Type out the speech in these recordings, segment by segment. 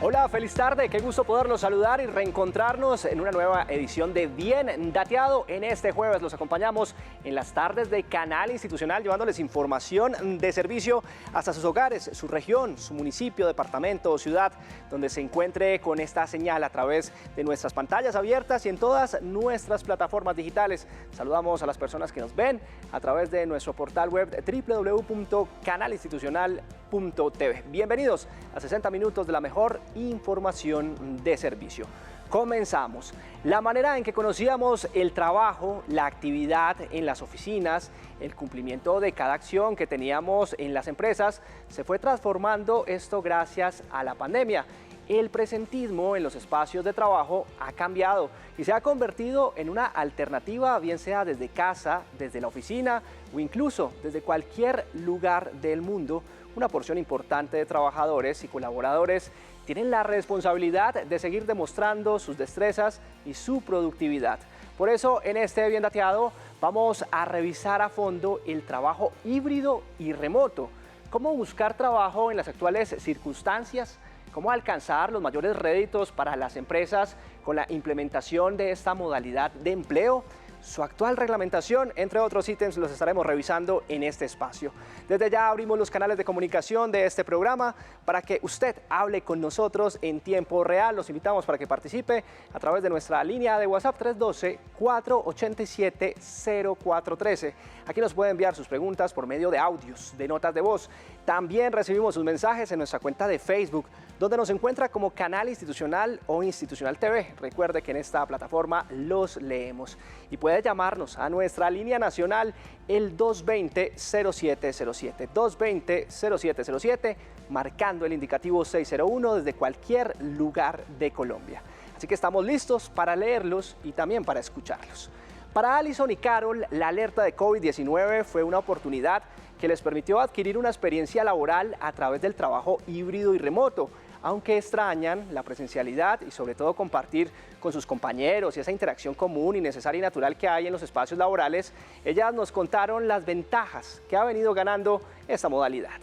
Hola, feliz tarde, qué gusto poderlos saludar y reencontrarnos en una nueva edición de Bien Dateado. En este jueves los acompañamos en las tardes de Canal Institucional, llevándoles información de servicio hasta sus hogares, su región, su municipio, departamento o ciudad, donde se encuentre con esta señal a través de nuestras pantallas abiertas y en todas nuestras plataformas digitales. Saludamos a las personas que nos ven a través de nuestro portal web www.canalinstitucional.tv. Bienvenidos a 60 minutos de la mejor información de servicio. Comenzamos. La manera en que conocíamos el trabajo, la actividad en las oficinas, el cumplimiento de cada acción que teníamos en las empresas, se fue transformando esto gracias a la pandemia. El presentismo en los espacios de trabajo ha cambiado y se ha convertido en una alternativa, bien sea desde casa, desde la oficina o incluso desde cualquier lugar del mundo. Una porción importante de trabajadores y colaboradores tienen la responsabilidad de seguir demostrando sus destrezas y su productividad. Por eso, en este Bien Dateado, vamos a revisar a fondo el trabajo híbrido y remoto. Cómo buscar trabajo en las actuales circunstancias, cómo alcanzar los mayores réditos para las empresas con la implementación de esta modalidad de empleo, su actual reglamentación, entre otros ítems, los estaremos revisando en este espacio. Desde ya abrimos los canales de comunicación de este programa para que usted hable con nosotros en tiempo real. Los invitamos para que participe a través de nuestra línea de WhatsApp 312-487-0413. Aquí nos puede enviar sus preguntas por medio de audios, de notas de voz. También recibimos sus mensajes en nuestra cuenta de Facebook, donde nos encuentra como Canal Institucional o Institucional TV. Recuerde que en esta plataforma los leemos. Y puede llamarnos a nuestra línea nacional, el 220-0707, 220-0707, marcando el indicativo 601 desde cualquier lugar de Colombia. Así que estamos listos para leerlos y también para escucharlos. Para Alison y Carol, la alerta de COVID-19 fue una oportunidad que les permitió adquirir una experiencia laboral a través del trabajo híbrido y remoto. Aunque extrañan la presencialidad y sobre todo compartir con sus compañeros y esa interacción común y necesaria y natural que hay en los espacios laborales, ellas nos contaron las ventajas que ha venido ganando esta modalidad.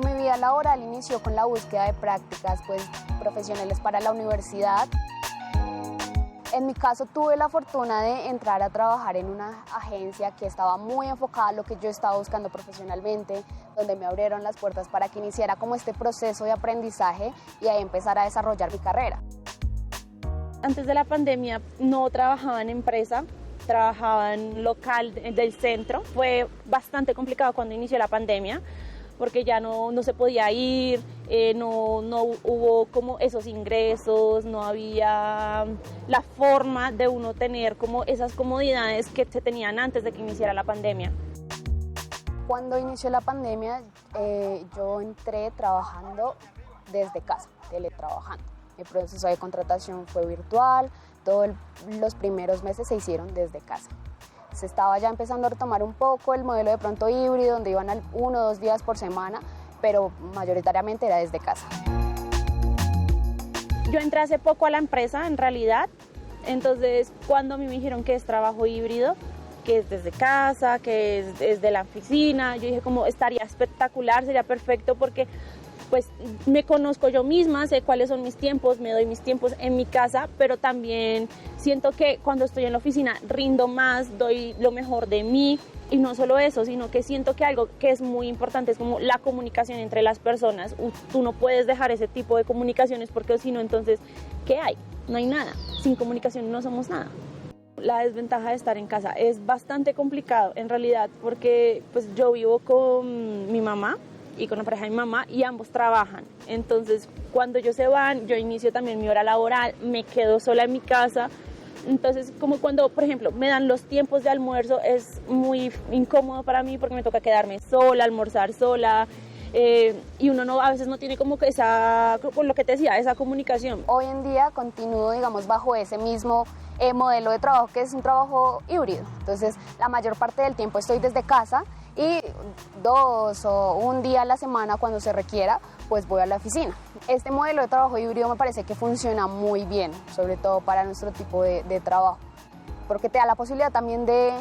Mi vida laboral inició con la búsqueda de prácticas profesionales para la universidad. En mi caso tuve la fortuna de entrar a trabajar en una agencia que estaba muy enfocada a lo que yo estaba buscando profesionalmente, donde me abrieron las puertas para que iniciara como este proceso de aprendizaje y ahí empezar a desarrollar mi carrera. Antes de la pandemia no trabajaba en empresa, trabajaba en local del centro. Fue bastante complicado cuando inició la pandemia, porque ya no se podía ir, no hubo como esos ingresos, no había la forma de uno tener como esas comodidades que se tenían antes de que iniciara la pandemia. Cuando inició la pandemia, yo entré trabajando desde casa, teletrabajando. El proceso de contratación fue virtual, todos los primeros meses se hicieron desde casa. Se estaba ya empezando a retomar un poco el modelo de pronto híbrido, donde iban 1 o 2 días por semana, pero mayoritariamente era desde casa. Yo entré hace poco a la empresa, en realidad, entonces cuando a mí me dijeron que es trabajo híbrido, que es desde casa, que es desde la oficina, yo dije como estaría espectacular, sería perfecto porque pues me conozco yo misma, sé cuáles son mis tiempos, me doy mis tiempos en mi casa, pero también siento que cuando estoy en la oficina rindo más, doy lo mejor de mí y no solo eso, sino que siento que algo que es muy importante es como la comunicación entre las personas. Tú no puedes dejar ese tipo de comunicaciones porque si no, entonces, ¿qué hay? No hay nada. Sin comunicación no somos nada. La desventaja de estar en casa es bastante complicado en realidad porque pues yo vivo con mi mamá y con la pareja de mi mamá y ambos trabajan. Entonces, cuando ellos se van, yo inicio también mi hora laboral, me quedo sola en mi casa. Entonces, como cuando, por ejemplo, me dan los tiempos de almuerzo, es muy incómodo para mí porque me toca quedarme sola, almorzar sola. Y uno a veces no tiene como que con lo que te decía, esa comunicación. Hoy en día continúo, digamos, bajo ese mismo modelo de trabajo que es un trabajo híbrido. Entonces, la mayor parte del tiempo estoy desde casa y 2 o 1 día a la semana cuando se requiera, pues voy a la oficina. Este modelo de trabajo híbrido me parece que funciona muy bien, sobre todo para nuestro tipo de trabajo, porque te da la posibilidad también de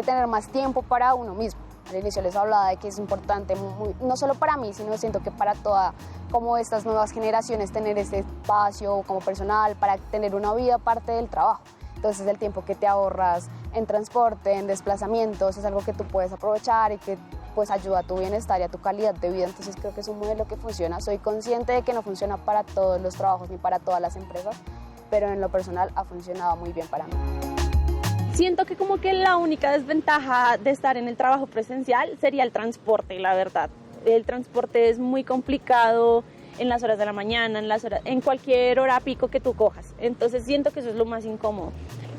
tener más tiempo para uno mismo. Al inicio les hablaba de que es importante, no solo para mí, sino siento que para todas como estas nuevas generaciones, tener este espacio como personal para tener una vida aparte del trabajo. Entonces el tiempo que te ahorras en transporte, en desplazamientos, es algo que tú puedes aprovechar y que pues ayuda a tu bienestar y a tu calidad de vida. Entonces creo que es un modelo que funciona. Soy consciente de que no funciona para todos los trabajos ni para todas las empresas, pero en lo personal ha funcionado muy bien para mí. Siento que como que la única desventaja de estar en el trabajo presencial sería el transporte, la verdad. El transporte es muy complicado en las horas de la mañana, en cualquier hora pico que tú cojas. Entonces siento que eso es lo más incómodo.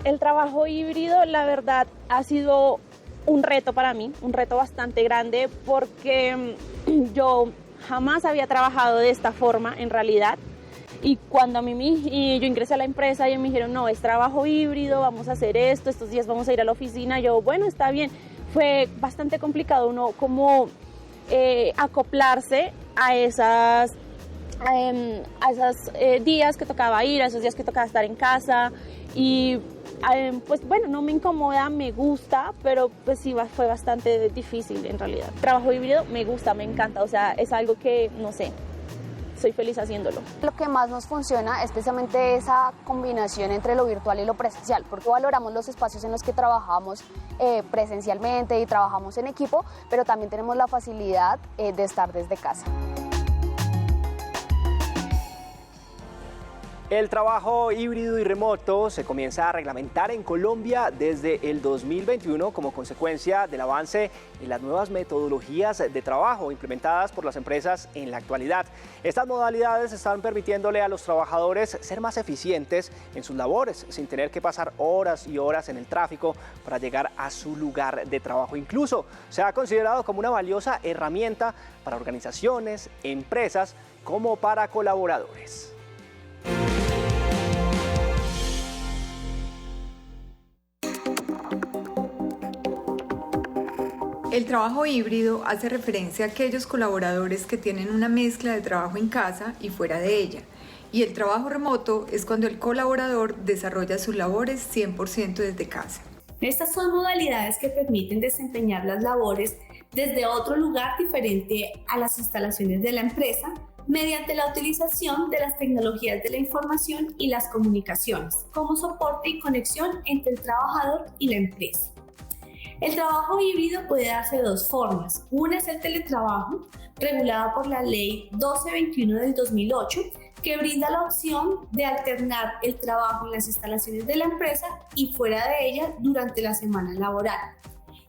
El trabajo híbrido, la verdad, ha sido un reto para mí, un reto bastante grande, porque yo jamás había trabajado de esta forma en realidad. Y cuando yo ingresé a la empresa y me dijeron, no, es trabajo híbrido, vamos a hacer esto, estos días vamos a ir a la oficina, yo, bueno, está bien. Fue bastante complicado uno como acoplarse a esos días que tocaba ir, a esos días que tocaba estar en casa. Y pues bueno, no me incomoda, me gusta, pero pues sí fue bastante difícil en realidad. El trabajo híbrido me gusta, me encanta, o sea, es algo que, no sé, soy feliz haciéndolo. Lo que más nos funciona es precisamente esa combinación entre lo virtual y lo presencial, porque valoramos los espacios en los que trabajamos presencialmente y trabajamos en equipo, pero también tenemos la facilidad de estar desde casa. El trabajo híbrido y remoto se comienza a reglamentar en Colombia desde el 2021 como consecuencia del avance en las nuevas metodologías de trabajo implementadas por las empresas en la actualidad. Estas modalidades están permitiéndole a los trabajadores ser más eficientes en sus labores sin tener que pasar horas y horas en el tráfico para llegar a su lugar de trabajo. Incluso se ha considerado como una valiosa herramienta para organizaciones, empresas, como para colaboradores. El trabajo híbrido hace referencia a aquellos colaboradores que tienen una mezcla de trabajo en casa y fuera de ella. Y el trabajo remoto es cuando el colaborador desarrolla sus labores 100% desde casa. Estas son modalidades que permiten desempeñar las labores desde otro lugar diferente a las instalaciones de la empresa, mediante la utilización de las tecnologías de la información y las comunicaciones, como soporte y conexión entre el trabajador y la empresa. El trabajo híbrido puede darse de dos formas. Una es el teletrabajo, regulado por la Ley 1221 del 2008, que brinda la opción de alternar el trabajo en las instalaciones de la empresa y fuera de ella durante la semana laboral.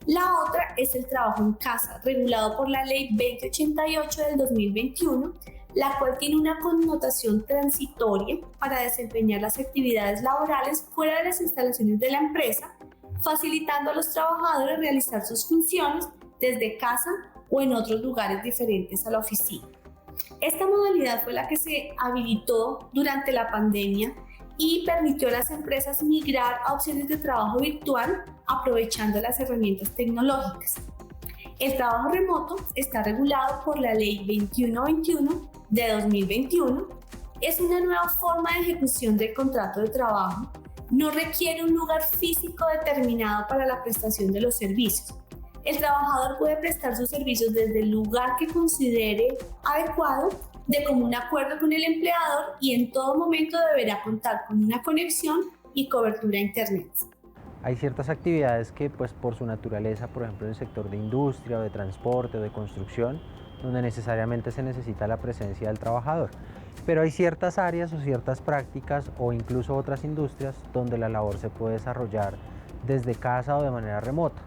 La otra es el trabajo en casa, regulado por la Ley 2088 del 2021, la cual tiene una connotación transitoria para desempeñar las actividades laborales fuera de las instalaciones de la empresa, facilitando a los trabajadores realizar sus funciones desde casa o en otros lugares diferentes a la oficina. Esta modalidad fue la que se habilitó durante la pandemia y permitió a las empresas migrar a opciones de trabajo virtual aprovechando las herramientas tecnológicas. El trabajo remoto está regulado por la Ley 2121 de 2021. Es una nueva forma de ejecución del contrato de trabajo. No requiere un lugar físico determinado para la prestación de los servicios. El trabajador puede prestar sus servicios desde el lugar que considere adecuado, de común acuerdo con el empleador, y en todo momento deberá contar con una conexión y cobertura a Internet. Hay ciertas actividades que, pues, por su naturaleza, por ejemplo en el sector de industria o de transporte o de construcción, donde necesariamente se necesita la presencia del trabajador. Pero hay ciertas áreas o ciertas prácticas o incluso otras industrias donde la labor se puede desarrollar desde casa o de manera remota.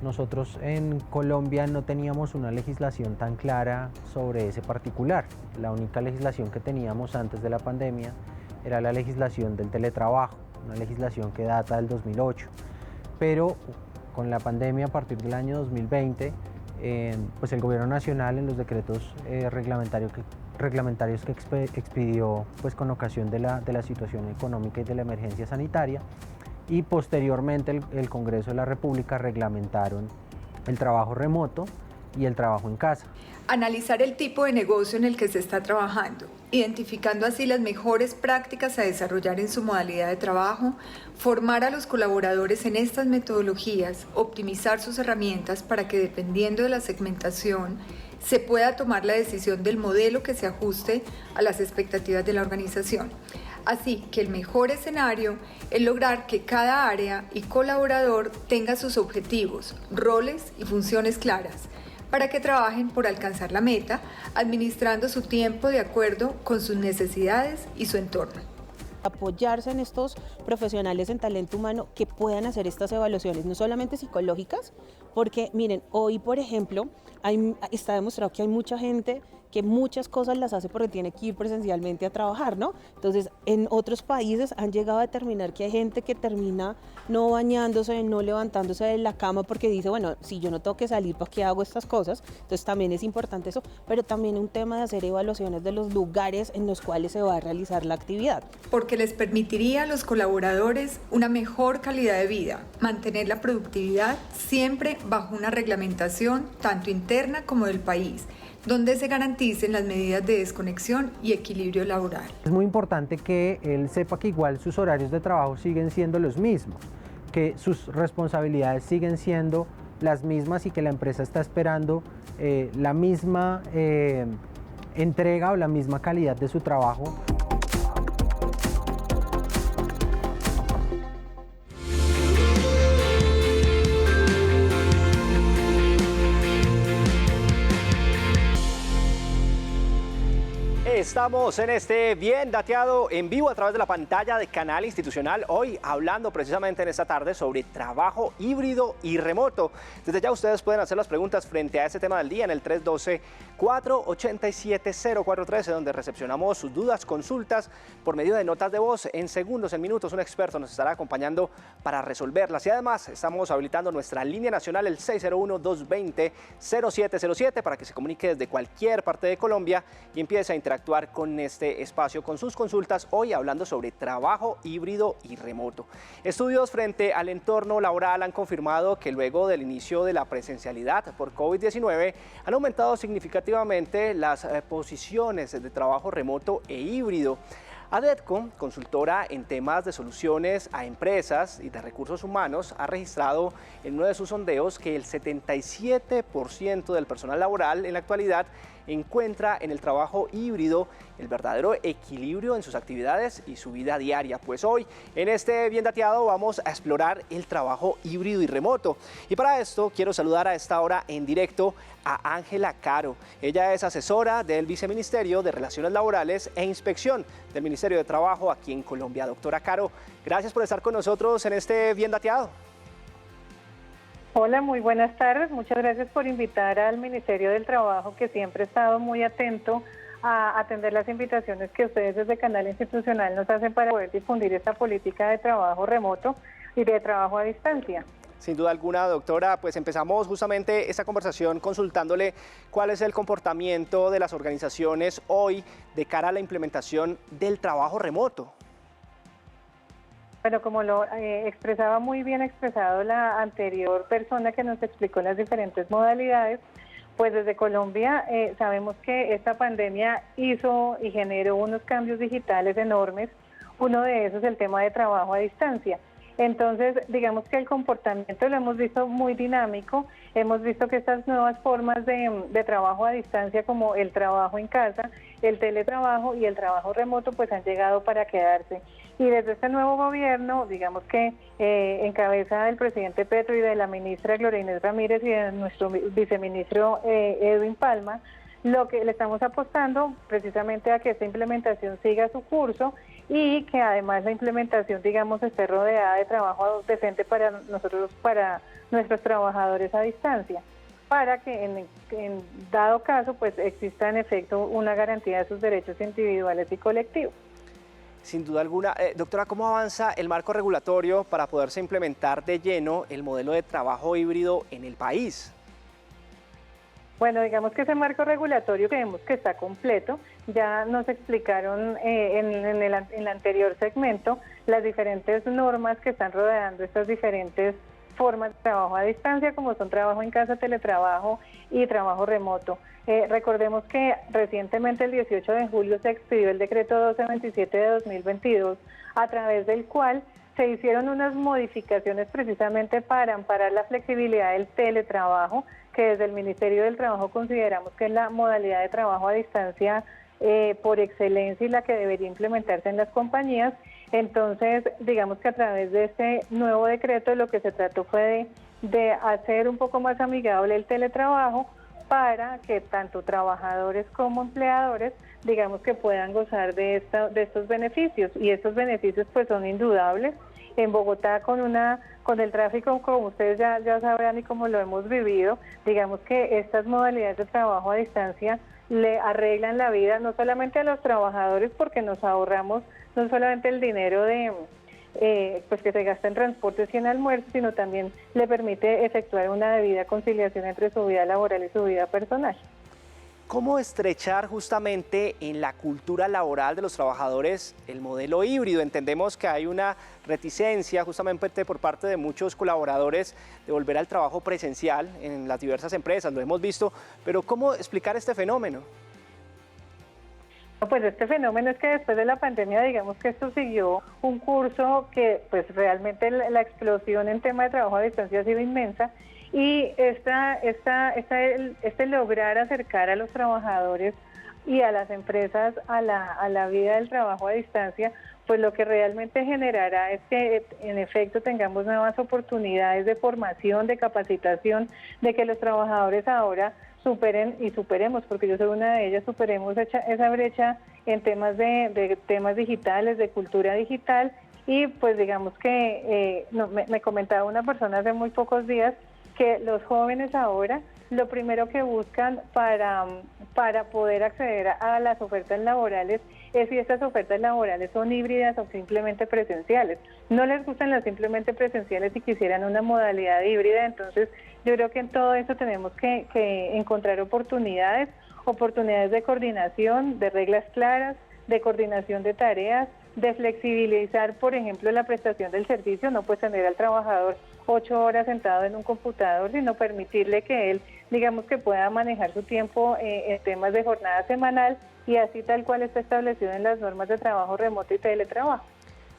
Nosotros en Colombia no teníamos una legislación tan clara sobre ese particular. La única legislación que teníamos antes de la pandemia era la legislación del teletrabajo, una legislación que data del 2008. Pero con la pandemia, a partir del año 2020, pues el Gobierno Nacional, en los decretos reglamentarios que expidió pues con ocasión de la situación económica y de la emergencia sanitaria, y posteriormente el Congreso de la República reglamentaron el trabajo remoto y el trabajo en casa. Analizar el tipo de negocio en el que se está trabajando, identificando así las mejores prácticas a desarrollar en su modalidad de trabajo, formar a los colaboradores en estas metodologías, optimizar sus herramientas para que dependiendo de la segmentación se pueda tomar la decisión del modelo que se ajuste a las expectativas de la organización. Así que el mejor escenario es lograr que cada área y colaborador tenga sus objetivos, roles y funciones claras, para que trabajen por alcanzar la meta, administrando su tiempo de acuerdo con sus necesidades y su entorno. Apoyarse en estos profesionales en talento humano que puedan hacer estas evaluaciones, no solamente psicológicas, porque miren, hoy por ejemplo, está demostrado que hay mucha gente que muchas cosas las hace porque tiene que ir presencialmente a trabajar, ¿no? Entonces, en otros países han llegado a determinar que hay gente que termina no bañándose, no levantándose de la cama porque dice, bueno, si yo no tengo que salir, ¿para qué hago estas cosas? Entonces, también es importante eso, pero también un tema de hacer evaluaciones de los lugares en los cuales se va a realizar la actividad. Porque les permitiría a los colaboradores una mejor calidad de vida, mantener la productividad siempre bajo una reglamentación tanto interna como del país, donde se garanticen las medidas de desconexión y equilibrio laboral. Es muy importante que él sepa que igual sus horarios de trabajo siguen siendo los mismos, que sus responsabilidades siguen siendo las mismas y que la empresa está esperando la misma entrega o la misma calidad de su trabajo. Estamos en este Bien Dateado en vivo a través de la pantalla de Canal Institucional, hoy hablando precisamente en esta tarde sobre trabajo híbrido y remoto. Desde ya ustedes pueden hacer las preguntas frente a este tema del día en el 312-487-0413, donde recepcionamos sus dudas, consultas por medio de notas de voz. En segundos, en minutos, un experto nos estará acompañando para resolverlas. Y además estamos habilitando nuestra línea nacional, el 601-220-0707, para que se comunique desde cualquier parte de Colombia y empiece a interactuar con este espacio, con sus consultas, hoy hablando sobre trabajo híbrido y remoto. Estudios frente al entorno laboral han confirmado que luego del inicio de la presencialidad por COVID-19 han aumentado significativamente las posiciones de trabajo remoto e híbrido. Adetco, consultora en temas de soluciones a empresas y de recursos humanos, ha registrado en uno de sus sondeos que el 77% del personal laboral en la actualidad encuentra en el trabajo híbrido el verdadero equilibrio en sus actividades y su vida diaria. Pues hoy, en este Bien Dateado, vamos a explorar el trabajo híbrido y remoto. Y para esto, quiero saludar a esta hora en directo a Ángela Caro. Ella es asesora del Viceministerio de Relaciones Laborales e Inspección del Ministerio de Trabajo aquí en Colombia. Doctora Caro, gracias por estar con nosotros en este Bien Dateado. Hola, muy buenas tardes. Muchas gracias por invitar al Ministerio del Trabajo, que siempre ha estado muy atento a atender las invitaciones que ustedes desde Canal Institucional nos hacen para poder difundir esta política de trabajo remoto y de trabajo a distancia. Sin duda alguna, doctora, pues empezamos justamente esta conversación consultándole cuál es el comportamiento de las organizaciones hoy de cara a la implementación del trabajo remoto. Bueno, como lo expresaba muy bien expresado la anterior persona que nos explicó las diferentes modalidades, pues desde Colombia sabemos que esta pandemia hizo y generó unos cambios digitales enormes. Uno de esos es el tema de trabajo a distancia. Entonces, digamos que el comportamiento lo hemos visto muy dinámico. Hemos visto que estas nuevas formas de trabajo a distancia, como el trabajo en casa, el teletrabajo y el trabajo remoto, pues han llegado para quedarse. Y desde este nuevo gobierno, digamos que en cabeza del presidente Petro y de la ministra Gloria Inés Ramírez y de nuestro viceministro Edwin Palma, lo que le estamos apostando precisamente a que esta implementación siga su curso y que además la implementación, digamos, esté rodeada de trabajo decente para nosotros, para nuestros trabajadores a distancia, para que en dado caso pues exista en efecto una garantía de sus derechos individuales y colectivos. Sin duda alguna. Doctora, ¿cómo avanza el marco regulatorio para poderse implementar de lleno el modelo de trabajo híbrido en el país? Bueno, digamos que ese marco regulatorio creemos que está completo. Ya nos explicaron en el anterior segmento las diferentes normas que están rodeando estas diferentes formas de trabajo a distancia, como son trabajo en casa, teletrabajo y trabajo remoto. Recordemos que recientemente, el 18 de julio, se expidió el decreto 1227 de 2022, a través del cual se hicieron unas modificaciones precisamente para amparar la flexibilidad del teletrabajo, que desde el Ministerio del Trabajo consideramos que es la modalidad de trabajo a distancia por excelencia y la que debería implementarse en las compañías. Entonces, digamos que a través de este nuevo decreto lo que se trató fue de hacer un poco más amigable el teletrabajo para que tanto trabajadores como empleadores, digamos, que puedan gozar de estos beneficios, y estos beneficios pues son indudables. En Bogotá, con el tráfico, como ustedes ya sabrán y como lo hemos vivido, digamos que estas modalidades de trabajo a distancia le arreglan la vida no solamente a los trabajadores, porque nos ahorramos no solamente el dinero de pues que se gasta en transportes y en almuerzos, sino también le permite efectuar una debida conciliación entre su vida laboral y su vida personal. ¿Cómo estrechar justamente en la cultura laboral de los trabajadores el modelo híbrido? Entendemos que hay una reticencia justamente por parte de muchos colaboradores de volver al trabajo presencial en las diversas empresas, lo hemos visto, pero ¿cómo explicar este fenómeno? Pues este fenómeno es que después de la pandemia, digamos que esto siguió un curso que pues realmente la explosión en tema de trabajo a distancia ha sido inmensa, y este lograr acercar a los trabajadores y a las empresas a la vida del trabajo a distancia, pues lo que realmente generará es que en efecto tengamos nuevas oportunidades de formación, de capacitación, de que los trabajadores ahora superen y superemos, porque yo soy una de ellas, superemos esa brecha en temas de temas digitales, de cultura digital. Y pues digamos que me comentaba una persona hace muy pocos días que los jóvenes ahora lo primero que buscan para poder acceder a las ofertas laborales es si estas ofertas laborales son híbridas o simplemente presenciales. No les gustan las simplemente presenciales y quisieran una modalidad híbrida. Entonces yo creo que en todo eso tenemos que encontrar oportunidades de coordinación, de reglas claras, de coordinación de tareas, de flexibilizar, por ejemplo, la prestación del servicio. No pues tener al trabajador 8 horas sentado en un computador, sino permitirle que él, digamos, que pueda manejar su tiempo en temas de jornada semanal, y así tal cual está establecido en las normas de trabajo remoto y teletrabajo.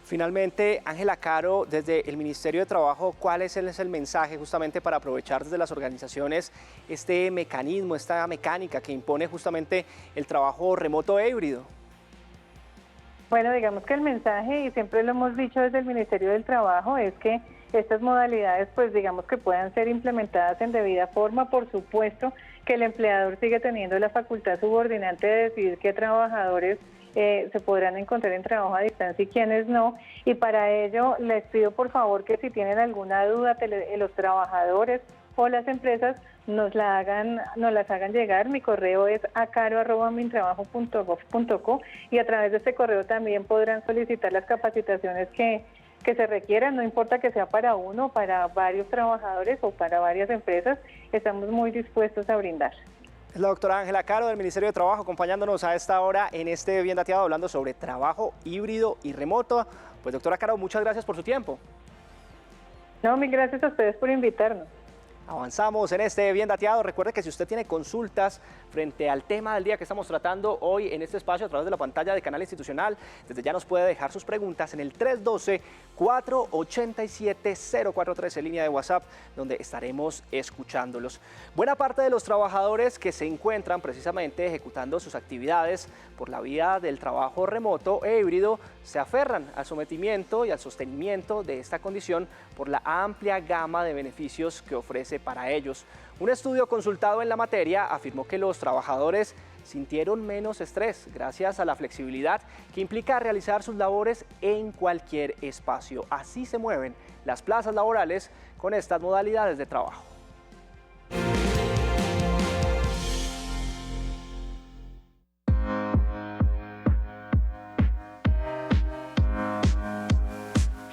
Finalmente, Ángela Caro, desde el Ministerio de Trabajo, ¿cuál es el mensaje justamente para aprovechar desde las organizaciones este mecanismo, esta mecánica que impone justamente el trabajo remoto e híbrido? Bueno, digamos que el mensaje, y siempre lo hemos dicho desde el Ministerio del Trabajo, es que estas modalidades, pues digamos que puedan ser implementadas en debida forma. Por supuesto que el empleador sigue teniendo la facultad subordinante de decidir qué trabajadores se podrán encontrar en trabajo a distancia y quiénes no. Y para ello les pido por favor que si tienen alguna duda, los trabajadores o las empresas nos las hagan llegar. Mi correo es acaro@mintrabajo.gov.co, y a través de este correo también podrán solicitar las capacitaciones que se requieran, no importa que sea para uno, para varios trabajadores o para varias empresas, estamos muy dispuestos a brindar. Es la doctora Ángela Caro del Ministerio de Trabajo acompañándonos a esta hora en este Bien Dateado, hablando sobre trabajo híbrido y remoto. Pues doctora Caro, muchas gracias por su tiempo. No, mil gracias a ustedes por invitarnos. Avanzamos en este Bien Dateado. Recuerde que si usted tiene consultas frente al tema del día que estamos tratando hoy en este espacio a través de la pantalla de Canal Institucional, desde ya nos puede dejar sus preguntas en el 312-487-043, línea de WhatsApp, donde estaremos escuchándolos. Buena parte de los trabajadores que se encuentran precisamente ejecutando sus actividades por la vía del trabajo remoto e híbrido se aferran al sometimiento y al sostenimiento de esta condición por la amplia gama de beneficios que ofrece para ellos. Un estudio consultado en la materia afirmó que los trabajadores sintieron menos estrés gracias a la flexibilidad que implica realizar sus labores en cualquier espacio. Así se mueven las plazas laborales con estas modalidades de trabajo.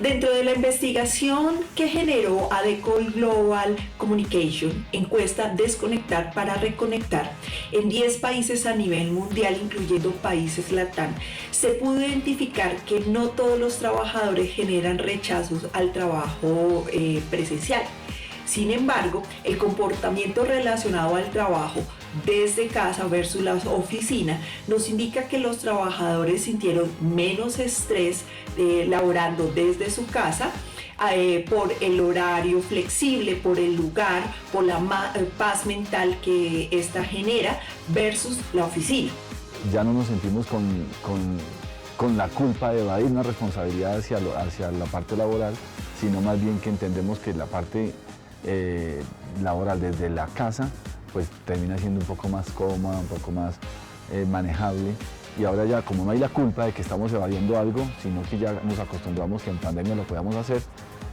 Dentro de la investigación que generó Adecol Global Communication, encuesta Desconectar para Reconectar, en 10 países a nivel mundial, incluyendo países LATAM, se pudo identificar que no todos los trabajadores generan rechazos al trabajo presencial. Sin embargo, el comportamiento relacionado al trabajo desde casa versus la oficina nos indica que los trabajadores sintieron menos estrés laborando desde su casa por el horario flexible, por el lugar, por la paz mental que esta genera versus la oficina. Ya no nos sentimos con la culpa de evadir una responsabilidad hacia la parte laboral, sino más bien que entendemos que la parte laboral desde la casa pues termina siendo un poco más cómoda, un poco más manejable, y ahora ya como no hay la culpa de que estamos evadiendo algo, sino que ya nos acostumbramos que en pandemia lo podamos hacer,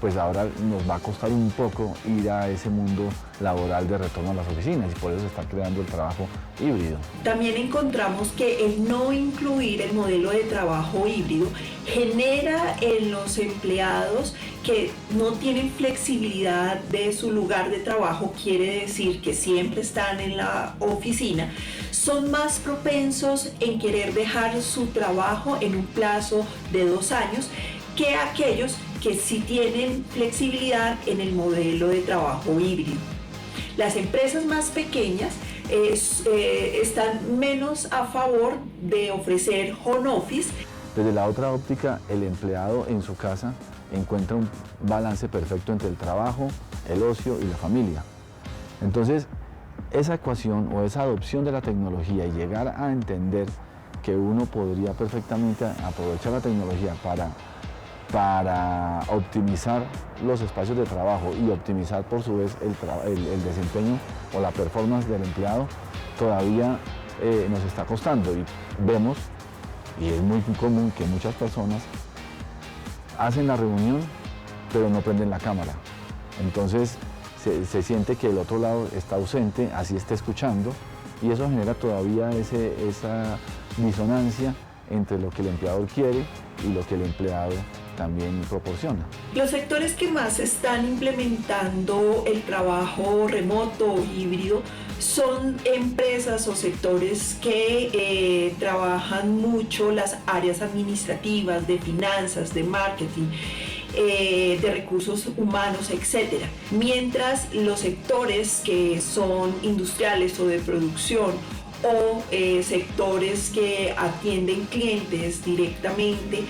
pues ahora nos va a costar un poco ir a ese mundo laboral de retorno a las oficinas, y por eso se está creando el trabajo híbrido. También encontramos que el no incluir el modelo de trabajo híbrido genera en los empleados que no tienen flexibilidad de su lugar de trabajo, quiere decir que siempre están en la oficina, son más propensos en querer dejar su trabajo en un plazo de 2 años que aquellos que sí tienen flexibilidad en el modelo de trabajo híbrido. Las empresas más pequeñas están menos a favor de ofrecer home office. Desde la otra óptica, el empleado en su casa encuentra un balance perfecto entre el trabajo, el ocio y la familia. Entonces, esa ecuación o esa adopción de la tecnología y llegar a entender que uno podría perfectamente aprovechar la tecnología para optimizar los espacios de trabajo y optimizar por su vez el desempeño o la performance del empleado, todavía nos está costando, y vemos, y es muy común que muchas personas hacen la reunión pero no prenden la cámara. Entonces se siente que el otro lado está ausente, así está escuchando, y eso genera todavía esa disonancia entre lo que el empleador quiere y lo que el empleado también proporciona. Los sectores que más están implementando el trabajo remoto o híbrido son empresas o sectores que trabajan mucho las áreas administrativas, de finanzas, de marketing, de recursos humanos, etc. Mientras los sectores que son industriales o de producción o sectores que atienden clientes directamente,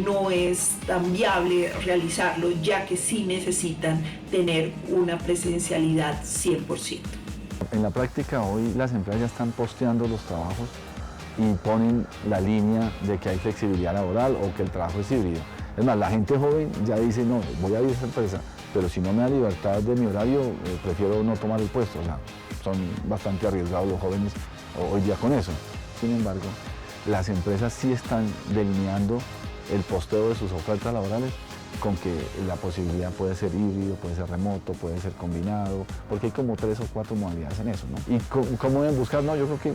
no es tan viable realizarlo, ya que sí necesitan tener una presencialidad 100%. En la práctica hoy las empresas ya están posteando los trabajos y ponen la línea de que hay flexibilidad laboral o que el trabajo es híbrido. Es más, la gente joven ya dice, no, voy a ir a esa empresa, pero si no me da libertad de mi horario, prefiero no tomar el puesto. O sea, son bastante arriesgados los jóvenes hoy día con eso. Sin embargo, las empresas sí están delineando el posteo de sus ofertas laborales con que la posibilidad puede ser híbrido, puede ser remoto, puede ser combinado, porque hay como 3 o 4 modalidades en eso, ¿no? ¿Y cómo deben buscar? No, yo creo que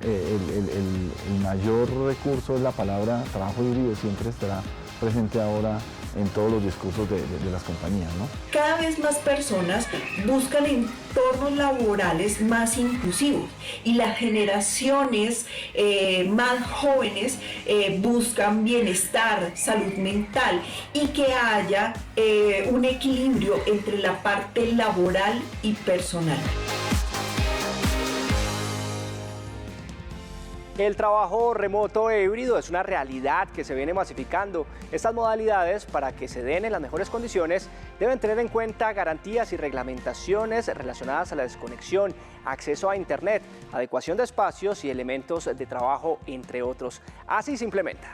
el mayor recurso es la palabra trabajo híbrido, siempre estará presente ahora en todos los discursos de las compañías, ¿no? Cada vez más personas buscan entornos laborales más inclusivos, y las generaciones más jóvenes buscan bienestar, salud mental, y que haya un equilibrio entre la parte laboral y personal. El trabajo remoto e híbrido es una realidad que se viene masificando. Estas modalidades, para que se den en las mejores condiciones, deben tener en cuenta garantías y reglamentaciones relacionadas a la desconexión, acceso a Internet, adecuación de espacios y elementos de trabajo, entre otros. Así se implementa.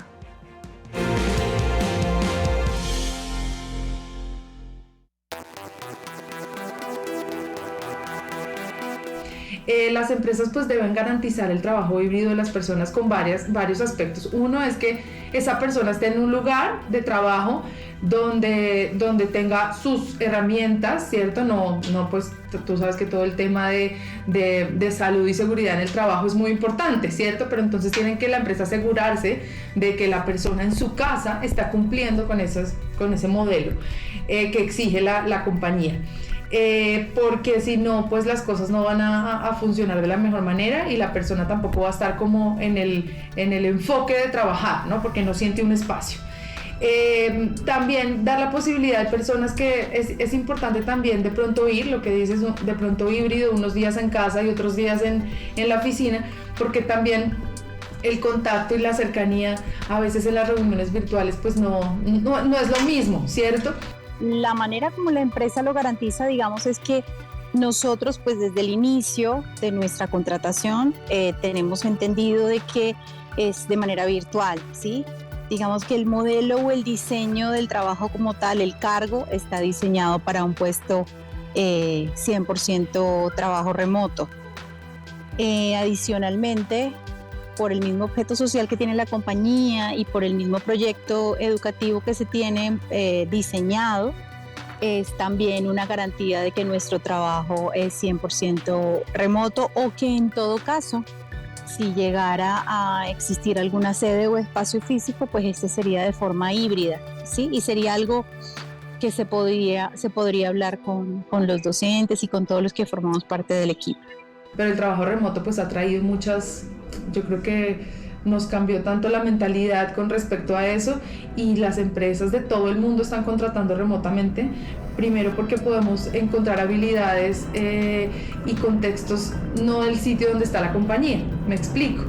Las empresas pues deben garantizar el trabajo híbrido de las personas con varios aspectos. Uno es que esa persona esté en un lugar de trabajo donde tenga sus herramientas, ¿cierto? No, pues tú sabes que todo el tema de salud y seguridad en el trabajo es muy importante, ¿cierto? Pero entonces tienen que la empresa asegurarse de que la persona en su casa está cumpliendo con ese modelo que exige la compañía. Porque si no, pues las cosas no van a funcionar de la mejor manera y la persona tampoco va a estar como en el enfoque de trabajar, ¿no? Porque no siente un espacio. También dar la posibilidad de personas que es importante también de pronto ir, lo que dices, de pronto híbrido, unos días en casa y otros días en la oficina, porque también el contacto y la cercanía a veces en las reuniones virtuales pues no es lo mismo, ¿cierto? La manera como la empresa lo garantiza, digamos, es que nosotros, pues desde el inicio de nuestra contratación, tenemos entendido de que es de manera virtual, ¿sí? Digamos que el modelo o el diseño del trabajo como tal, el cargo, está diseñado para un puesto 100% trabajo remoto. Adicionalmente, por el mismo objeto social que tiene la compañía y por el mismo proyecto educativo que se tiene diseñado, es también una garantía de que nuestro trabajo es 100% remoto o que en todo caso, si llegara a existir alguna sede o espacio físico, pues este sería de forma híbrida, ¿sí? Y sería algo que se podría hablar con los docentes y con todos los que formamos parte del equipo. Pero el trabajo remoto pues ha traído yo creo que nos cambió tanto la mentalidad con respecto a eso y las empresas de todo el mundo están contratando remotamente, primero porque podemos encontrar habilidades y contextos no del sitio donde está la compañía, me explico.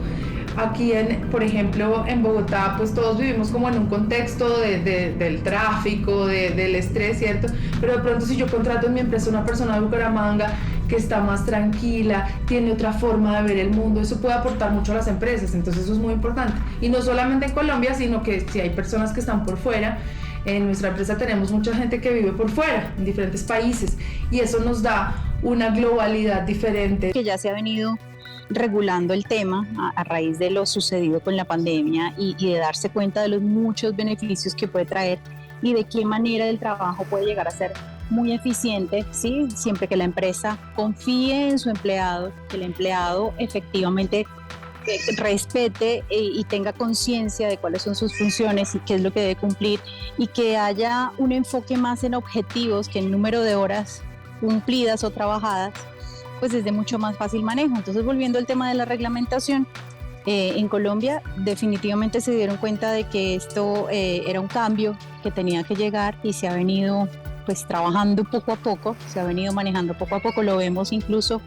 Aquí, por ejemplo, en Bogotá, pues todos vivimos como en un contexto del tráfico, del estrés, ¿cierto? Pero de pronto si yo contrato en mi empresa una persona de Bucaramanga que está más tranquila, tiene otra forma de ver el mundo, eso puede aportar mucho a las empresas, entonces eso es muy importante. Y no solamente en Colombia, sino que si hay personas que están por fuera, en nuestra empresa tenemos mucha gente que vive por fuera, en diferentes países, y eso nos da una globalidad diferente. Que ya se ha venido regulando el tema a raíz de lo sucedido con la pandemia y de darse cuenta de los muchos beneficios que puede traer y de qué manera el trabajo puede llegar a ser muy eficiente, ¿sí? Siempre que la empresa confíe en su empleado, que el empleado efectivamente respete y tenga conciencia de cuáles son sus funciones y qué es lo que debe cumplir y que haya un enfoque más en objetivos que en número de horas cumplidas o trabajadas, pues es de mucho más fácil manejo. Entonces, volviendo al tema de la reglamentación, en Colombia definitivamente se dieron cuenta de que esto era un cambio que tenía que llegar y se ha venido pues trabajando poco a poco, se ha venido manejando poco a poco, lo vemos incluso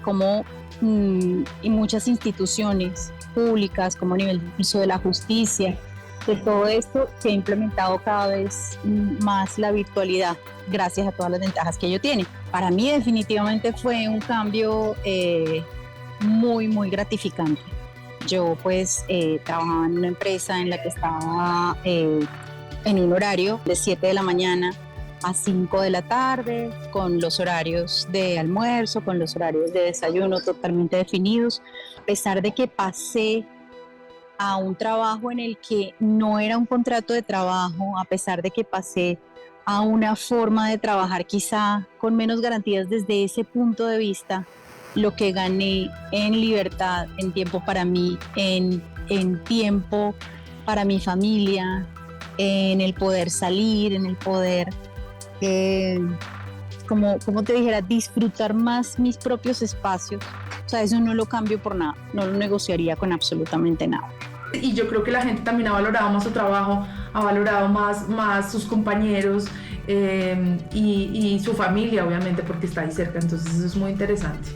como en muchas instituciones públicas, como a nivel incluso de la justicia, de todo esto se ha implementado cada vez más la virtualidad, gracias a todas las ventajas que ello tiene. Para mí definitivamente fue un cambio muy, muy gratificante. Yo pues trabajaba en una empresa en la que estaba en un horario de 7 de la mañana a 5 de la tarde, con los horarios de almuerzo, con los horarios de desayuno totalmente definidos. A pesar de que pasé a un trabajo en el que no era un contrato de trabajo, a pesar de que pasé a una forma de trabajar quizá con menos garantías desde ese punto de vista, lo que gané en libertad, en tiempo para mí, en tiempo para mi familia, en el poder salir, en el poder, como te dijera, disfrutar más mis propios espacios. O sea, eso no lo cambio por nada, no lo negociaría con absolutamente nada. Y yo creo que la gente también ha valorado más su trabajo, ha valorado más sus compañeros y su familia, obviamente, porque está ahí cerca. Entonces eso es muy interesante.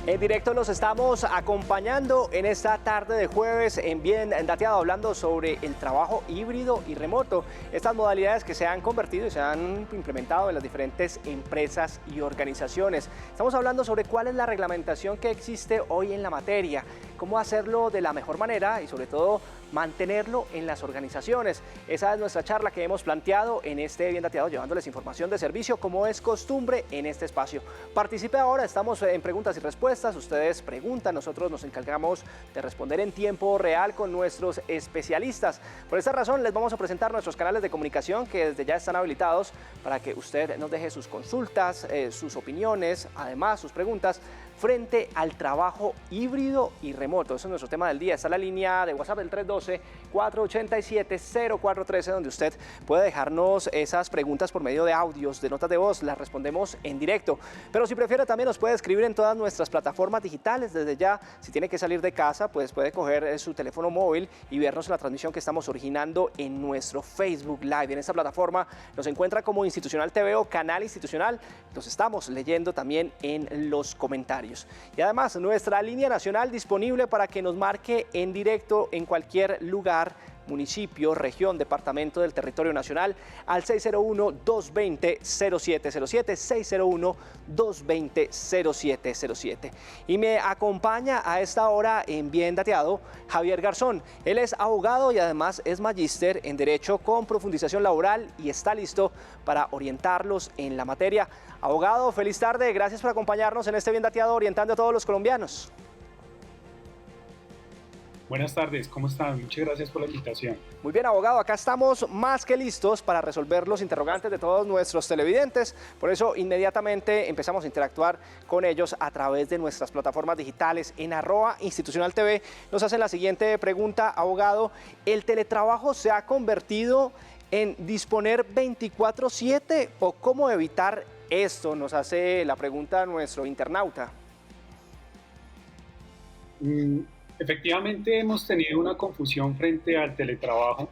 En directo los estamos acompañando en esta tarde de jueves en Bien Dateado, hablando sobre el trabajo híbrido y remoto, estas modalidades que se han convertido y se han implementado en las diferentes empresas y organizaciones. Estamos hablando sobre cuál es la reglamentación que existe hoy en la materia, cómo hacerlo de la mejor manera y sobre todo mantenerlo en las organizaciones. Esa es nuestra charla que hemos planteado en este Bien Dateado, llevándoles información de servicio como es costumbre en este espacio. Participe ahora, estamos en preguntas y respuestas, ustedes preguntan, nosotros nos encargamos de responder en tiempo real con nuestros especialistas. Por esta razón les vamos a presentar nuestros canales de comunicación que desde ya están habilitados para que usted nos deje sus consultas, sus opiniones, además sus preguntas frente al trabajo híbrido y remoto. Eso es nuestro tema del día. Está la línea de WhatsApp del 312-487-0413, donde usted puede dejarnos esas preguntas por medio de audios, de notas de voz. Las respondemos en directo. Pero si prefiere, también nos puede escribir en todas nuestras plataformas digitales. Desde ya, si tiene que salir de casa, pues puede coger su teléfono móvil y vernos la transmisión que estamos originando en nuestro Facebook Live. En esta plataforma nos encuentra como Institucional TV o Canal Institucional. Los estamos leyendo también en los comentarios. Y además, nuestra línea nacional disponible para que nos marque en directo en cualquier lugar, municipio, región, departamento del territorio nacional al 601-220-0707, 601-220-0707. Y me acompaña a esta hora en Bien Dateado Javier Garzón. Él es abogado y además es magíster en Derecho con profundización laboral y está listo para orientarlos en la materia. Abogado, feliz tarde, gracias por acompañarnos en este Bien Dateado orientando a todos los colombianos. Buenas tardes, ¿cómo están? Muchas gracias por la invitación. Muy bien, abogado, acá estamos más que listos para resolver los interrogantes de todos nuestros televidentes. Por eso, inmediatamente empezamos a interactuar con ellos a través de nuestras plataformas digitales. En @Institucional TV nos hacen la siguiente pregunta, abogado. ¿El teletrabajo se ha convertido en disponer 24/7 o cómo evitar esto? Nos hace la pregunta nuestro internauta. Efectivamente hemos tenido una confusión frente al teletrabajo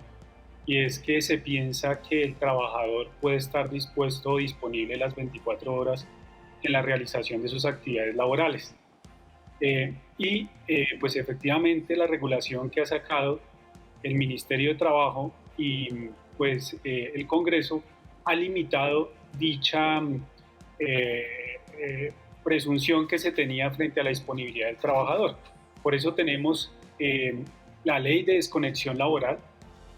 y es que se piensa que el trabajador puede estar dispuesto o disponible las 24 horas en la realización de sus actividades laborales. Pues efectivamente la regulación que ha sacado el Ministerio de Trabajo y pues el Congreso ha limitado dicha presunción que se tenía frente a la disponibilidad del trabajador. Por eso tenemos la ley de desconexión laboral,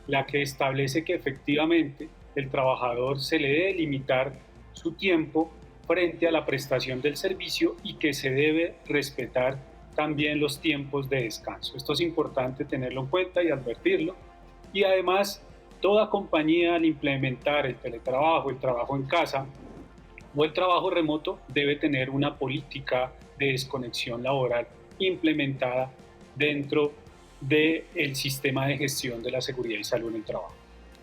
la que establece que efectivamente el trabajador se le debe limitar su tiempo frente a la prestación del servicio y que se debe respetar también los tiempos de descanso. Esto es importante tenerlo en cuenta y advertirlo. Y además, toda compañía al implementar el teletrabajo, el trabajo en casa o el trabajo remoto debe tener una política de desconexión laboral implementada dentro del sistema de gestión de la seguridad y salud en el trabajo.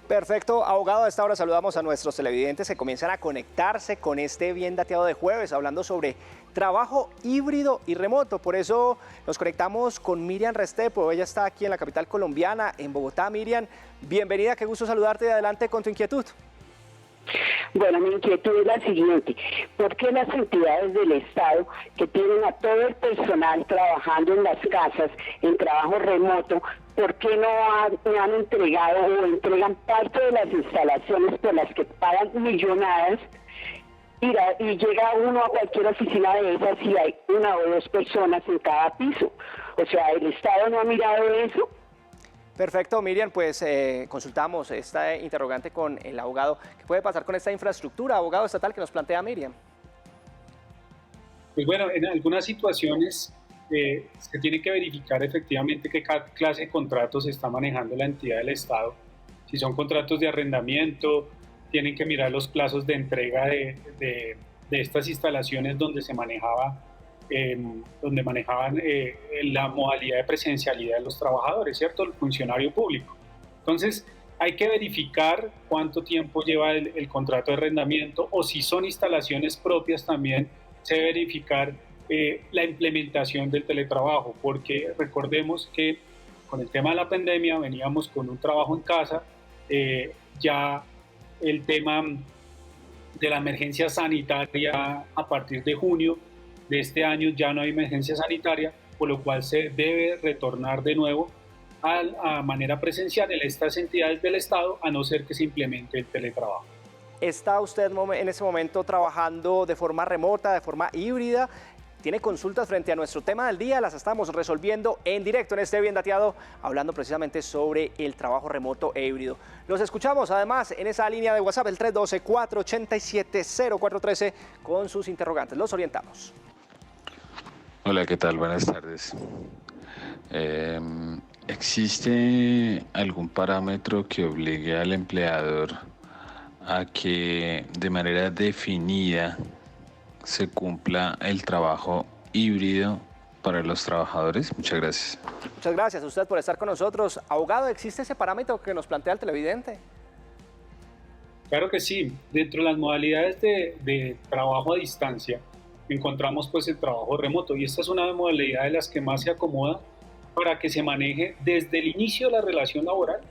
Perfecto, abogado, a esta hora saludamos a nuestros televidentes que comienzan a conectarse con este Bien Dateado de jueves, hablando sobre trabajo híbrido y remoto. Por eso nos conectamos con Miriam Restrepo, ella está aquí en la capital colombiana, en Bogotá. Miriam, bienvenida, qué gusto saludarte y adelante con tu inquietud. Bueno, mi inquietud es la siguiente: ¿por qué las entidades del Estado que tienen a todo el personal trabajando en las casas, en trabajo remoto, por qué no han entregado o entregan parte de las instalaciones por las que pagan millonadas y llega uno a cualquier oficina de esas y hay una o dos personas en cada piso? O sea, ¿el Estado no ha mirado eso? Perfecto, Miriam, pues consultamos esta interrogante con el abogado. ¿Qué puede pasar con esta infraestructura, abogado estatal, que nos plantea Miriam? Pues bueno, en algunas situaciones se tiene que verificar efectivamente qué clase de contratos está manejando la entidad del Estado. Si son contratos de arrendamiento, tienen que mirar los plazos de entrega de estas instalaciones donde se manejaba donde manejaban la modalidad de presencialidad de los trabajadores, ¿cierto? El funcionario público. Entonces, hay que verificar cuánto tiempo lleva el contrato de arrendamiento, o si son instalaciones propias también se debe verificar la implementación del teletrabajo, porque recordemos que con el tema de la pandemia veníamos con un trabajo en casa, ya el tema de la emergencia sanitaria a partir de junio de este año ya no hay emergencia sanitaria, por lo cual se debe retornar de nuevo a manera presencial en estas entidades del Estado, a no ser que se implemente el teletrabajo. ¿Está usted en este momento trabajando de forma remota, de forma híbrida? tiene consultas frente a nuestro tema del día, las estamos resolviendo en directo en este Bien Dateado, hablando precisamente sobre el trabajo remoto e híbrido. Los escuchamos además en esa línea de WhatsApp, el 312-487-0413, con sus interrogantes. Los orientamos. Hola, ¿qué tal? Buenas tardes. ¿Existe algún parámetro que obligue al empleador a que de manera definida se cumpla el trabajo híbrido para los trabajadores? Muchas gracias. Muchas gracias a usted por estar con nosotros. Abogado, ¿existe ese parámetro que nos plantea el televidente? Claro que sí. Dentro de las modalidades de trabajo a distancia encontramos pues el trabajo remoto, y esta es una modalidad de las que más se acomoda para que se maneje desde el inicio de la relación laboral,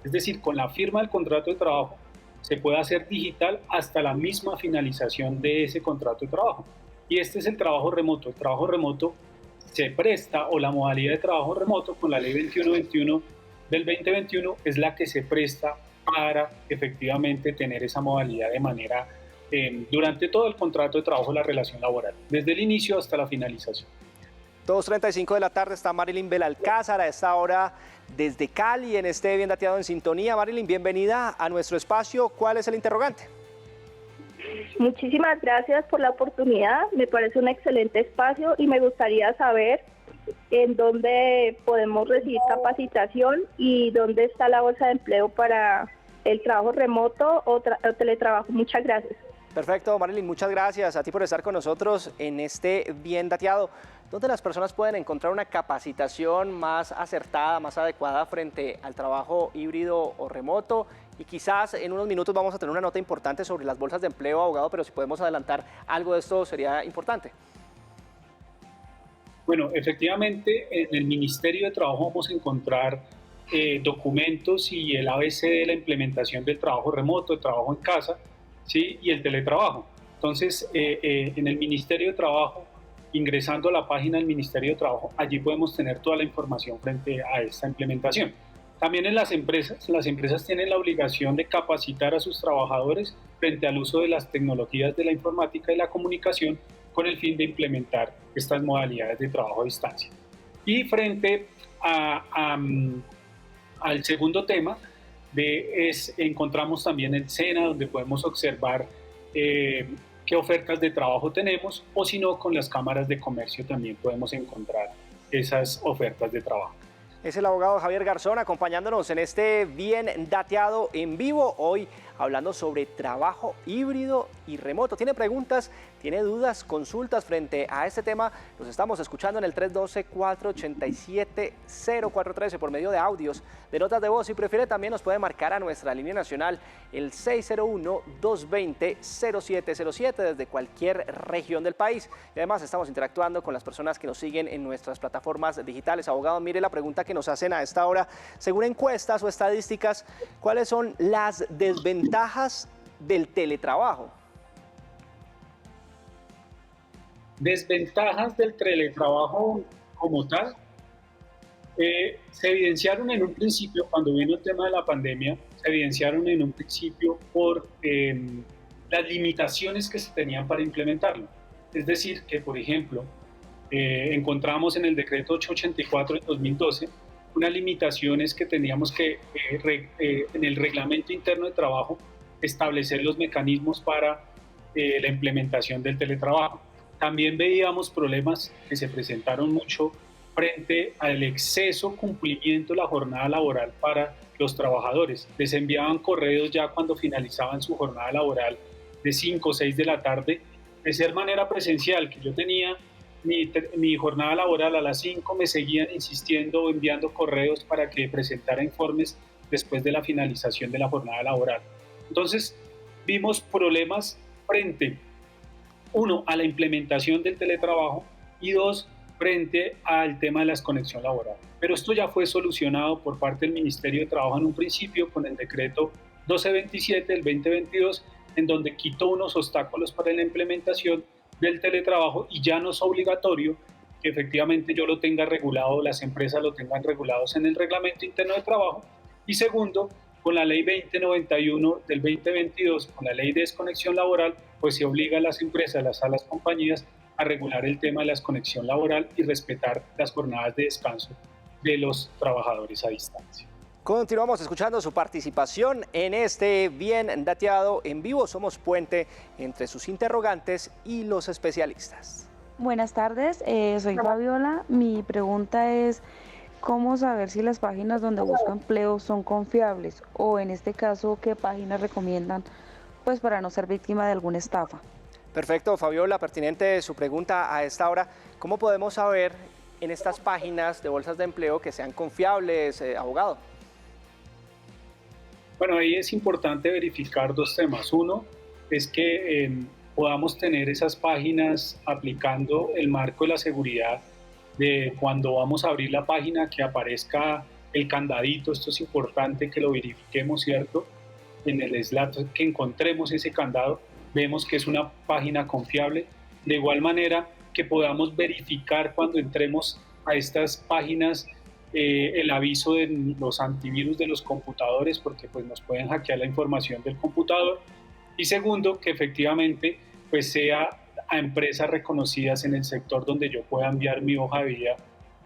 es decir, con la firma del contrato de trabajo, se puede hacer digital hasta la misma finalización de ese contrato de trabajo. Y este es el trabajo remoto. El trabajo remoto se presta, o la modalidad de trabajo remoto con la ley 2121 del 2021 es la que se presta para efectivamente tener esa modalidad de manera durante todo el contrato de trabajo de la relación laboral, desde el inicio hasta la finalización. 2:35 de la tarde está Marilyn Belalcázar a esta hora desde Cali en este Bien Dateado en Sintonía. Marilyn, bienvenida a nuestro espacio. ¿Cuál es el interrogante? Muchísimas gracias por la oportunidad. Me parece un excelente espacio y me gustaría saber en dónde podemos recibir capacitación y dónde está la bolsa de empleo para el trabajo remoto o teletrabajo. Muchas gracias. Perfecto, Marilyn, muchas gracias a ti por estar con nosotros en este Bien Dateado. ¿Dónde las personas pueden encontrar una capacitación más acertada, más adecuada frente al trabajo híbrido o remoto? Y quizás en unos minutos vamos a tener una nota importante sobre las bolsas de empleo, abogado, pero si podemos adelantar algo de esto sería importante. Bueno, efectivamente en el Ministerio de Trabajo vamos a encontrar documentos y el ABC de la implementación del trabajo remoto, el trabajo en casa, ¿sí? Y el teletrabajo. Entonces, en el Ministerio de Trabajo, ingresando a la página del Ministerio de Trabajo, allí podemos tener toda la información frente a esta implementación. También en las empresas tienen la obligación de capacitar a sus trabajadores frente al uso de las tecnologías de la informática y la comunicación con el fin de implementar estas modalidades de trabajo a distancia. Y frente al segundo tema, encontramos también el SENA, donde podemos observar qué ofertas de trabajo tenemos, o si no, con las cámaras de comercio también podemos encontrar esas ofertas de trabajo. Es el abogado Javier Garzón acompañándonos en este Bien Dateado en vivo, hoy hablando sobre trabajo híbrido y remoto. ¿Tiene preguntas? ¿Tiene dudas? ¿Consultas frente a este tema? Los estamos escuchando en el 312-487-0413 por medio de audios, de notas de voz. Si prefiere, también nos puede marcar a nuestra línea nacional, el 601-220-0707, desde cualquier región del país. Y además estamos interactuando con las personas que nos siguen en nuestras plataformas digitales. Abogado, mire la pregunta que nos hacen a esta hora. Según encuestas o estadísticas, ¿cuáles son las desventajas del teletrabajo? Desventajas del teletrabajo como tal, se evidenciaron en un principio, cuando vino el tema de la pandemia, se evidenciaron en un principio por las limitaciones que se tenían para implementarlo. Es decir, que por ejemplo, encontramos en el decreto 884 de 2012 unas limitaciones que teníamos que, en el reglamento interno de trabajo, establecer los mecanismos para la implementación del teletrabajo. También veíamos problemas que se presentaron mucho frente al exceso cumplimiento de la jornada laboral para los trabajadores. Les enviaban correos ya cuando finalizaban su jornada laboral de 5 o 6 de la tarde, de ser manera presencial, que yo tenía mi jornada laboral a las 5, me seguían insistiendo o enviando correos para que presentara informes después de la finalización de la jornada laboral. Entonces, vimos problemas frente, uno, a la implementación del teletrabajo y dos, frente al tema de la desconexión laboral. Pero esto ya fue solucionado por parte del Ministerio de Trabajo en un principio con el decreto 1227 del 2022, en donde quitó unos obstáculos para la implementación del teletrabajo y ya no es obligatorio que efectivamente yo lo tenga regulado, las empresas lo tengan regulados en el reglamento interno de trabajo. Y segundo, con la ley 2091 del 2022, con la ley de desconexión laboral, pues se obliga a las empresas, a las compañías, a regular el tema de la desconexión laboral y respetar las jornadas de descanso de los trabajadores a distancia. Continuamos escuchando su participación en este Bien Dateado en vivo. Somos puente entre sus interrogantes y los especialistas. Buenas tardes, soy Fabiola. Mi pregunta es, ¿cómo saber si las páginas donde busco empleo son confiables? O en este caso, ¿qué páginas recomiendan pues para no ser víctima de alguna estafa? Perfecto, Fabiola, pertinente su pregunta a esta hora. ¿Cómo podemos saber en estas páginas de bolsas de empleo que sean confiables, abogado? Bueno, ahí es importante verificar dos temas. Uno es que podamos tener esas páginas aplicando el marco de la seguridad de cuando vamos a abrir la página que aparezca el candadito. Esto es importante que lo verifiquemos, ¿cierto? En el slot que encontremos ese candado, vemos que es una página confiable. De igual manera que podamos verificar cuando entremos a estas páginas el aviso de los antivirus de los computadores, porque pues nos pueden hackear la información del computador. Y segundo, que efectivamente pues sea a empresas reconocidas en el sector donde yo pueda enviar mi hoja de vida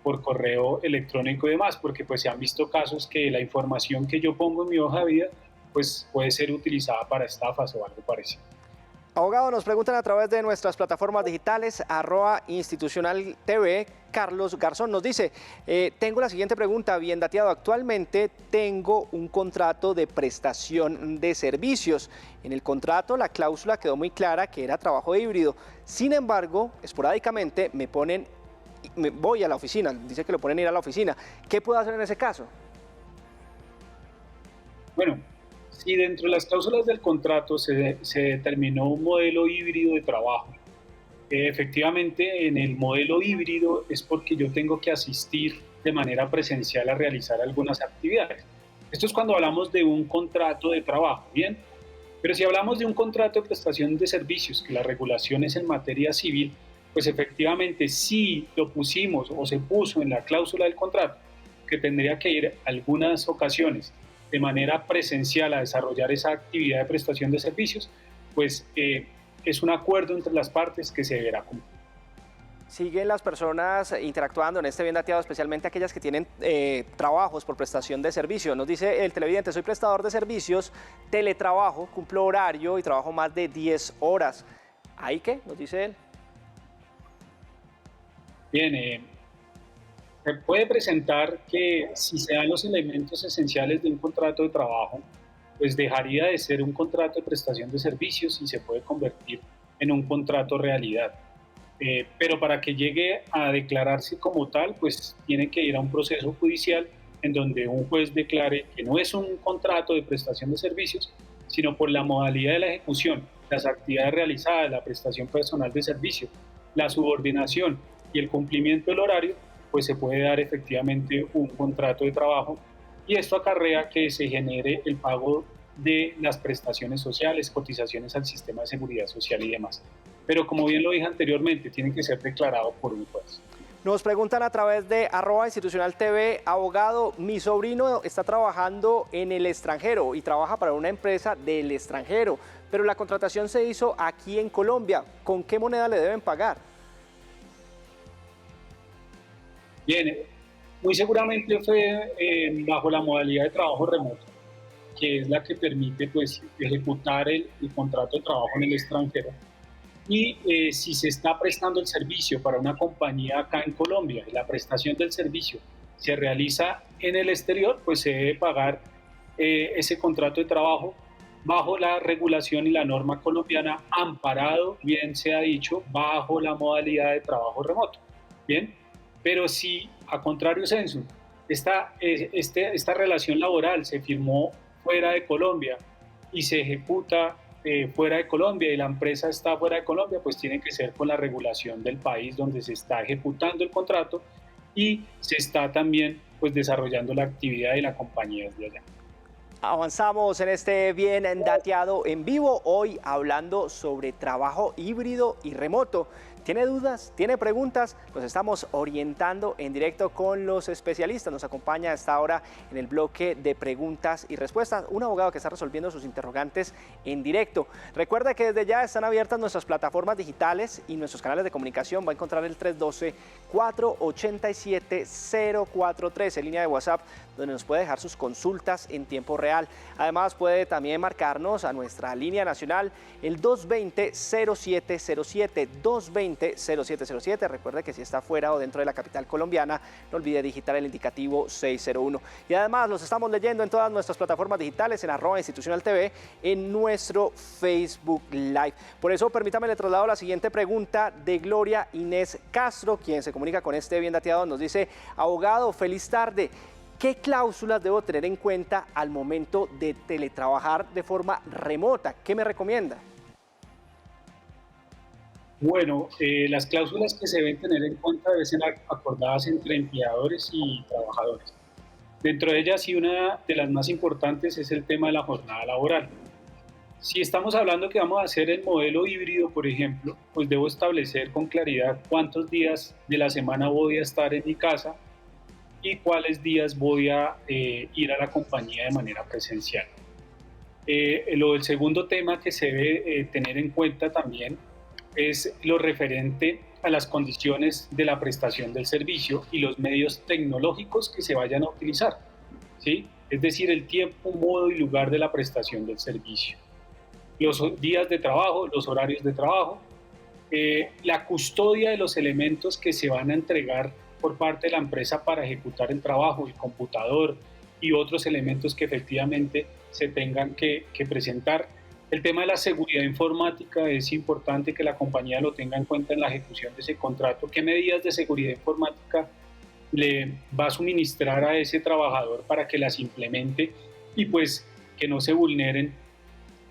por correo electrónico y demás, porque pues se han visto casos que la información que yo pongo en mi hoja de vida pues puede ser utilizada para estafas o algo parecido. Abogado, nos preguntan a través de nuestras plataformas digitales, @institucionaltv. Carlos Garzón nos dice, tengo la siguiente pregunta, bien dateado. Actualmente tengo un contrato de prestación de servicios. En el contrato la cláusula quedó muy clara que era trabajo híbrido. Sin embargo, esporádicamente voy a la oficina, dice que lo ponen a ir a la oficina. ¿Qué puedo hacer en ese caso? Bueno, si dentro de las cláusulas del contrato se determinó un modelo híbrido de trabajo, efectivamente en el modelo híbrido es porque yo tengo que asistir de manera presencial a realizar algunas actividades. Esto es cuando hablamos de un contrato de trabajo, ¿bien? Pero si hablamos de un contrato de prestación de servicios, que la regulación es en materia civil, pues efectivamente si lo pusimos o se puso en la cláusula del contrato, que tendría que ir algunas ocasiones de manera presencial a desarrollar esa actividad de prestación de servicios, pues es un acuerdo entre las partes que se deberá cumplir. ¿Siguen las personas interactuando en este bien dateado, especialmente aquellas que tienen trabajos por prestación de servicio? Nos dice el televidente, soy prestador de servicios, teletrabajo, cumplo horario y trabajo más de 10 horas. ¿Ahí qué? Nos dice él. Bien, se puede presentar que si se dan los elementos esenciales de un contrato de trabajo, pues dejaría de ser un contrato de prestación de servicios y se puede convertir en un contrato realidad. Pero para que llegue a declararse como tal, pues tiene que ir a un proceso judicial en donde un juez declare que no es un contrato de prestación de servicios, sino por la modalidad de la ejecución, las actividades realizadas, la prestación personal de servicio, la subordinación y el cumplimiento del horario, pues se puede dar efectivamente un contrato de trabajo y esto acarrea que se genere el pago de las prestaciones sociales, cotizaciones al sistema de seguridad social y demás. Pero como bien lo dije anteriormente, tienen que ser declarados por un juez. Nos preguntan a través de @institucionaltv, abogado, mi sobrino está trabajando en el extranjero y trabaja para una empresa del extranjero, pero la contratación se hizo aquí en Colombia. ¿Con qué moneda le deben pagar? Bien, muy seguramente fue bajo la modalidad de trabajo remoto, que es la que permite pues, ejecutar el contrato de trabajo en el extranjero. Y si se está prestando el servicio para una compañía acá en Colombia y la prestación del servicio se realiza en el exterior, pues se debe pagar ese contrato de trabajo bajo la regulación y la norma colombiana, amparado, bien se ha dicho, bajo la modalidad de trabajo remoto. Bien, pero si a contrario censo, esta relación laboral se firmó fuera de Colombia y se ejecuta fuera de Colombia y la empresa está fuera de Colombia, pues tiene que ser con la regulación del país donde se está ejecutando el contrato y se está también pues desarrollando la actividad de la compañía desde allá. Avanzamos en este Bien Dateado en vivo, hoy hablando sobre trabajo híbrido y remoto. ¿Tiene dudas? ¿Tiene preguntas? Los estamos orientando en directo con los especialistas. Nos acompaña a esta hora en el bloque de preguntas y respuestas un abogado que está resolviendo sus interrogantes en directo. Recuerda que desde ya están abiertas nuestras plataformas digitales y nuestros canales de comunicación. Va a encontrar el 312-487-0413, línea de WhatsApp, donde nos puede dejar sus consultas en tiempo real. Además, puede también marcarnos a nuestra línea nacional, el 220-0707, 220-0707. Recuerde que si está fuera o dentro de la capital colombiana, no olvide digitar el indicativo 601. Y además, los estamos leyendo en todas nuestras plataformas digitales, en @institucional.tv, en nuestro Facebook Live. Por eso, permítame le traslado la siguiente pregunta de Gloria Inés Castro, quien se comunica con este Bien Dateado. Nos dice: abogado, feliz tarde. ¿Qué cláusulas debo tener en cuenta al momento de teletrabajar de forma remota? ¿Qué me recomienda? Bueno, las cláusulas que se deben tener en cuenta deben ser acordadas entre empleadores y trabajadores. Dentro de ellas, y una de las más importantes es el tema de la jornada laboral. Si estamos hablando que vamos a hacer el modelo híbrido, por ejemplo, pues debo establecer con claridad cuántos días de la semana voy a estar en mi casa y cuáles días voy a ir a la compañía de manera presencial. El segundo tema que se debe tener en cuenta también es lo referente a las condiciones de la prestación del servicio y los medios tecnológicos que se vayan a utilizar, ¿sí? Es decir, el tiempo, modo y lugar de la prestación del servicio, los días de trabajo, los horarios de trabajo, la custodia de los elementos que se van a entregar por parte de la empresa para ejecutar el trabajo, el computador y otros elementos que efectivamente se tengan que presentar. El tema de la seguridad informática es importante que la compañía lo tenga en cuenta en la ejecución de ese contrato. ¿Qué medidas de seguridad informática le va a suministrar a ese trabajador para que las implemente y pues que no se vulneren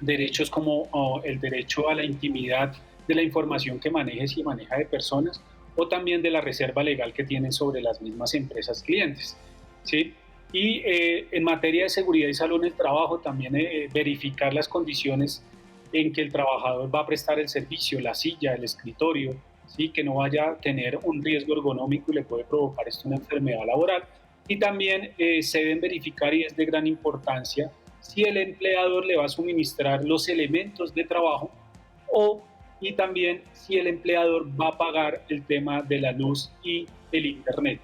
derechos como el derecho a la intimidad de la información que maneje y maneja de personas, o también de la reserva legal que tienen sobre las mismas empresas clientes, ¿sí? Y en materia de seguridad y salud en el trabajo, también verificar las condiciones en que el trabajador va a prestar el servicio, la silla, el escritorio, ¿sí? Que no vaya a tener un riesgo ergonómico y le puede provocar esto una enfermedad laboral. Y también se deben verificar, y es de gran importancia, si el empleador le va a suministrar los elementos de trabajo y también si el empleador va a pagar el tema de la luz y el internet.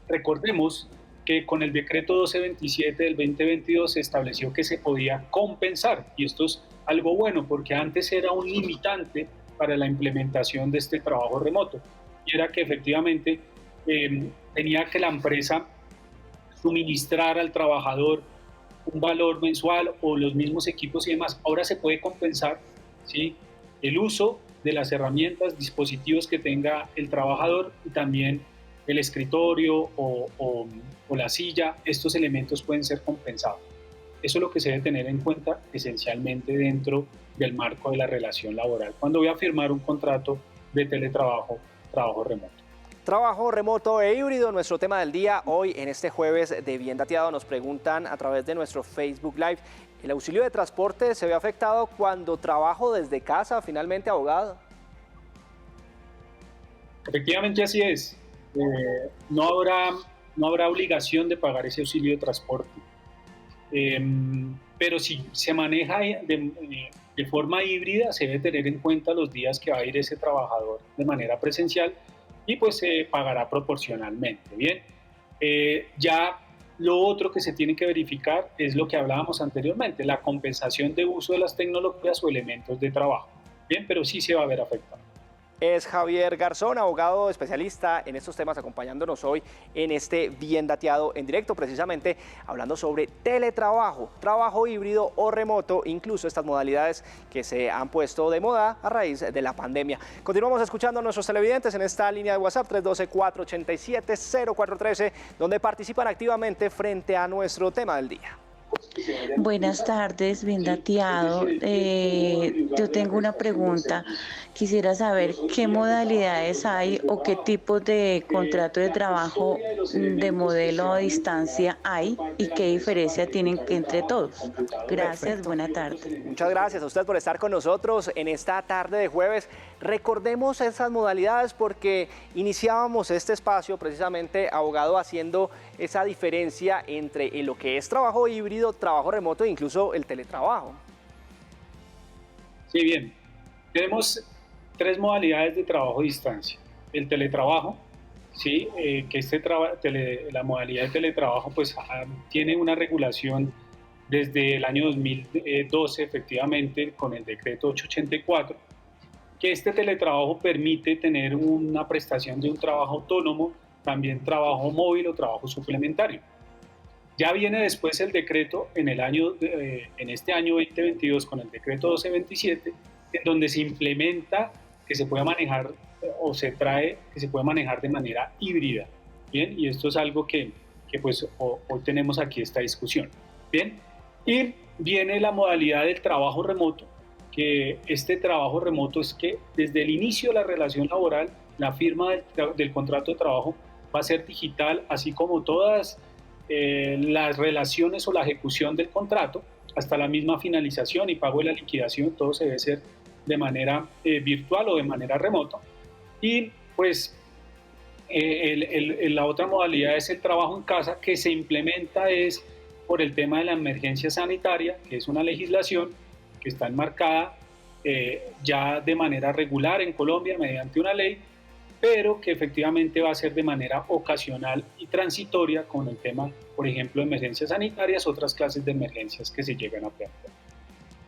Recordemos que con el decreto 1227 del 2022 se estableció que se podía compensar, y esto es algo bueno porque antes era un limitante para la implementación de este trabajo remoto, y era que efectivamente tenía que la empresa suministrar al trabajador un valor mensual o los mismos equipos y demás. Ahora se puede compensar, ¿sí?, el uso de las herramientas, dispositivos que tenga el trabajador, y también el escritorio o la silla. Estos elementos pueden ser compensados. Eso es lo que se debe tener en cuenta esencialmente dentro del marco de la relación laboral cuando voy a firmar un contrato de teletrabajo, trabajo remoto. Trabajo remoto e híbrido, nuestro tema del día hoy en este jueves de Bien Dateado. Nos preguntan a través de nuestro Facebook Live: ¿el auxilio de transporte se ve afectado cuando trabajo desde casa finalmente, abogado? Efectivamente así es. No habrá obligación de pagar ese auxilio de transporte. Pero si se maneja de forma híbrida, se debe tener en cuenta los días que va a ir ese trabajador de manera presencial, y pues se pagará proporcionalmente. Bien, ya lo otro que se tiene que verificar es lo que hablábamos anteriormente, la compensación de uso de las tecnologías o elementos de trabajo. Bien, pero sí se va a ver afectado. Es Javier Garzón, abogado especialista en estos temas, acompañándonos hoy en este Bien Dateado en directo, precisamente hablando sobre teletrabajo, trabajo híbrido o remoto, incluso estas modalidades que se han puesto de moda a raíz de la pandemia. Continuamos escuchando a nuestros televidentes en esta línea de WhatsApp 312-487-0413, donde participan activamente frente a nuestro tema del día. Buenas tardes, bien dateado. Yo tengo una pregunta. Quisiera saber qué modalidades hay o qué tipos de contrato de trabajo de modelo a distancia hay y qué diferencia tienen entre todos. Gracias, Perfecto. buena tarde. Muchas gracias a usted por estar con nosotros en esta tarde de jueves. Recordemos esas modalidades porque iniciábamos este espacio precisamente, abogado, haciendo esa diferencia entre lo que es trabajo híbrido, trabajo remoto e incluso el teletrabajo. Sí, bien. Tenemos 3 modalidades de trabajo a distancia. El teletrabajo, ¿sí? Que la modalidad de teletrabajo pues, tiene una regulación desde el año 2012, efectivamente, con el decreto 884, que este teletrabajo permite tener una prestación de un trabajo autónomo, también trabajo móvil o trabajo suplementario. Ya viene después el decreto en este año 2022 con el decreto 1227, en donde se implementa que se pueda manejar o se trae que se pueda manejar de manera híbrida. Bien, y esto es algo que pues hoy tenemos aquí esta discusión. Bien, y viene la modalidad del trabajo remoto, que este trabajo remoto es que desde el inicio de la relación laboral, la firma del contrato de trabajo va a ser digital, así como todas las relaciones o la ejecución del contrato, hasta la misma finalización y pago de la liquidación, todo se debe hacer de manera virtual o de manera remota. Y pues la otra modalidad es el trabajo en casa, que se implementa es por el tema de la emergencia sanitaria, que es una legislación que está enmarcada ya de manera regular en Colombia mediante una ley, pero que efectivamente va a ser de manera ocasional y transitoria con el tema, por ejemplo, de emergencias sanitarias, otras clases de emergencias que se llegan a plantear.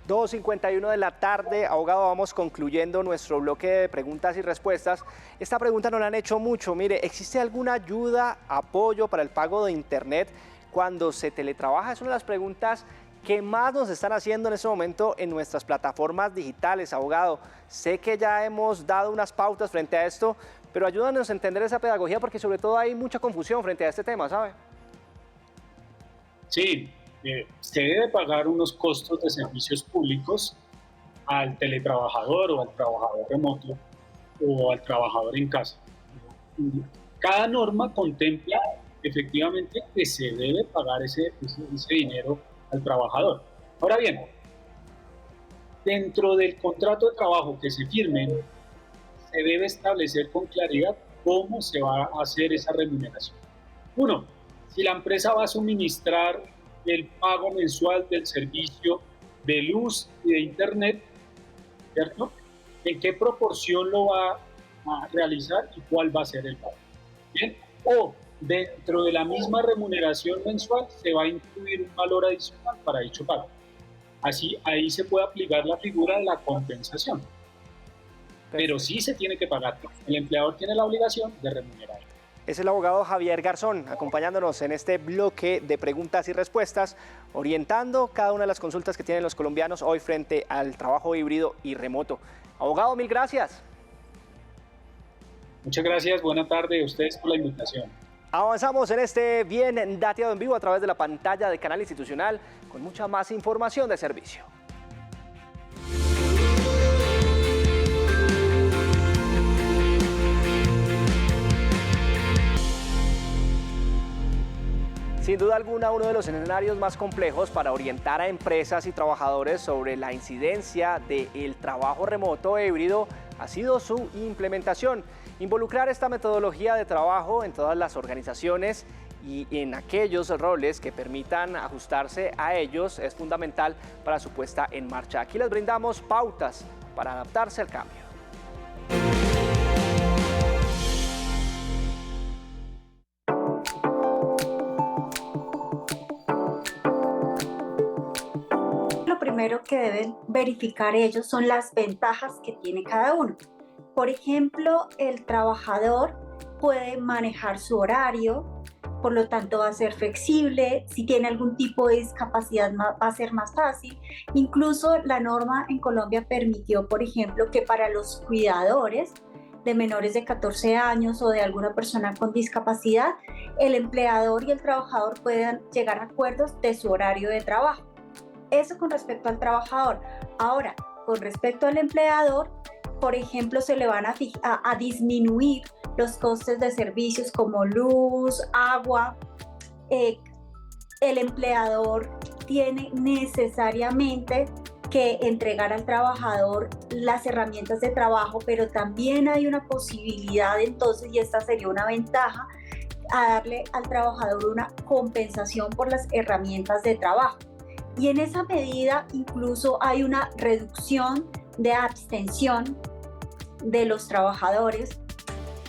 2:51 de la tarde, abogado, vamos concluyendo nuestro bloque de preguntas y respuestas. Esta pregunta nos la han hecho mucho. Mire, ¿existe alguna ayuda, apoyo para el pago de internet cuando se teletrabaja? Es una de las preguntas que más nos están haciendo en este momento en nuestras plataformas digitales, abogado. Sé que ya hemos dado unas pautas frente a esto, pero ayúdanos a entender esa pedagogía porque sobre todo hay mucha confusión frente a este tema, ¿sabe? Sí, se debe pagar unos costos de servicios públicos al teletrabajador o al trabajador remoto o al trabajador en casa. Cada norma contempla efectivamente que se debe pagar ese dinero al trabajador. Ahora bien, dentro del contrato de trabajo que se firme, se debe establecer con claridad cómo se va a hacer esa remuneración. Uno, si la empresa va a suministrar el pago mensual del servicio de luz y de internet, ¿cierto? ¿En qué proporción lo va a realizar y cuál va a ser el pago? ¿Bien? O dentro de la misma remuneración mensual se va a incluir un valor adicional para dicho pago. Así, ahí se puede aplicar la figura de la compensación. Pero sí se tiene que pagar. El empleador tiene la obligación de remunerar. Es el abogado Javier Garzón, acompañándonos en este bloque de preguntas y respuestas, orientando cada una de las consultas que tienen los colombianos hoy frente al trabajo híbrido y remoto. Abogado, mil gracias. Muchas gracias, buena tarde a ustedes por la invitación. Avanzamos en este Bien Dateado en vivo a través de la pantalla de Canal Institucional con mucha más información de servicio. Sin duda alguna, uno de los escenarios más complejos para orientar a empresas y trabajadores sobre la incidencia del trabajo remoto e híbrido ha sido su implementación. Involucrar esta metodología de trabajo en todas las organizaciones y en aquellos roles que permitan ajustarse a ellos es fundamental para su puesta en marcha. Aquí les brindamos pautas para adaptarse al cambio. Lo primero que deben verificar ellos son las ventajas que tiene cada uno. Por ejemplo, el trabajador puede manejar su horario, por lo tanto va a ser flexible. Si tiene algún tipo de discapacidad va a ser más fácil. Incluso la norma en Colombia permitió, por ejemplo, que para los cuidadores de menores de 14 años o de alguna persona con discapacidad, el empleador y el trabajador puedan llegar a acuerdos de su horario de trabajo. Eso con respecto al trabajador. Ahora, con respecto al empleador, por ejemplo, se le van a disminuir los costes de servicios como luz, agua. El empleador tiene necesariamente que entregar al trabajador las herramientas de trabajo, pero también hay una posibilidad entonces, y esta sería una ventaja, a darle al trabajador una compensación por las herramientas de trabajo. Y en esa medida incluso hay una reducción de abstención de los trabajadores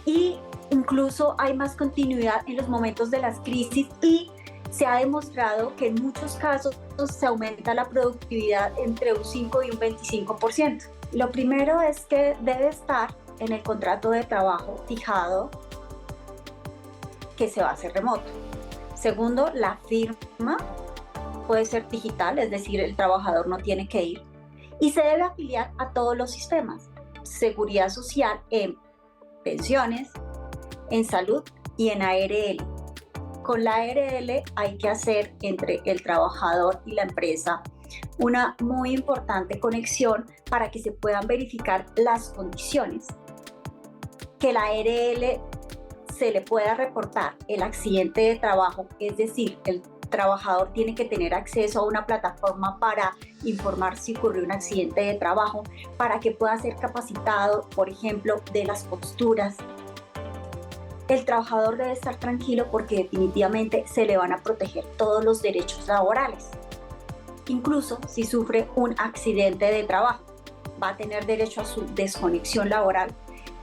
y incluso hay más continuidad en los momentos de las crisis y se ha demostrado que en muchos casos se aumenta la productividad entre un 5 y un 25%. Lo primero es que debe estar en el contrato de trabajo fijado que se va a hacer remoto. Segundo, la firma puede ser digital, es decir, el trabajador no tiene que ir. Y se debe afiliar a todos los sistemas, seguridad social en pensiones, en salud y en ARL. Con la ARL hay que hacer entre el trabajador y la empresa una muy importante conexión para que se puedan verificar las condiciones. Que la ARL se le pueda reportar el accidente de trabajo, es decir, el trabajador tiene que tener acceso a una plataforma para informar si ocurrió un accidente de trabajo, para que pueda ser capacitado, por ejemplo, de las posturas. El trabajador debe estar tranquilo porque definitivamente se le van a proteger todos los derechos laborales. Incluso si sufre un accidente de trabajo, va a tener derecho a su desconexión laboral.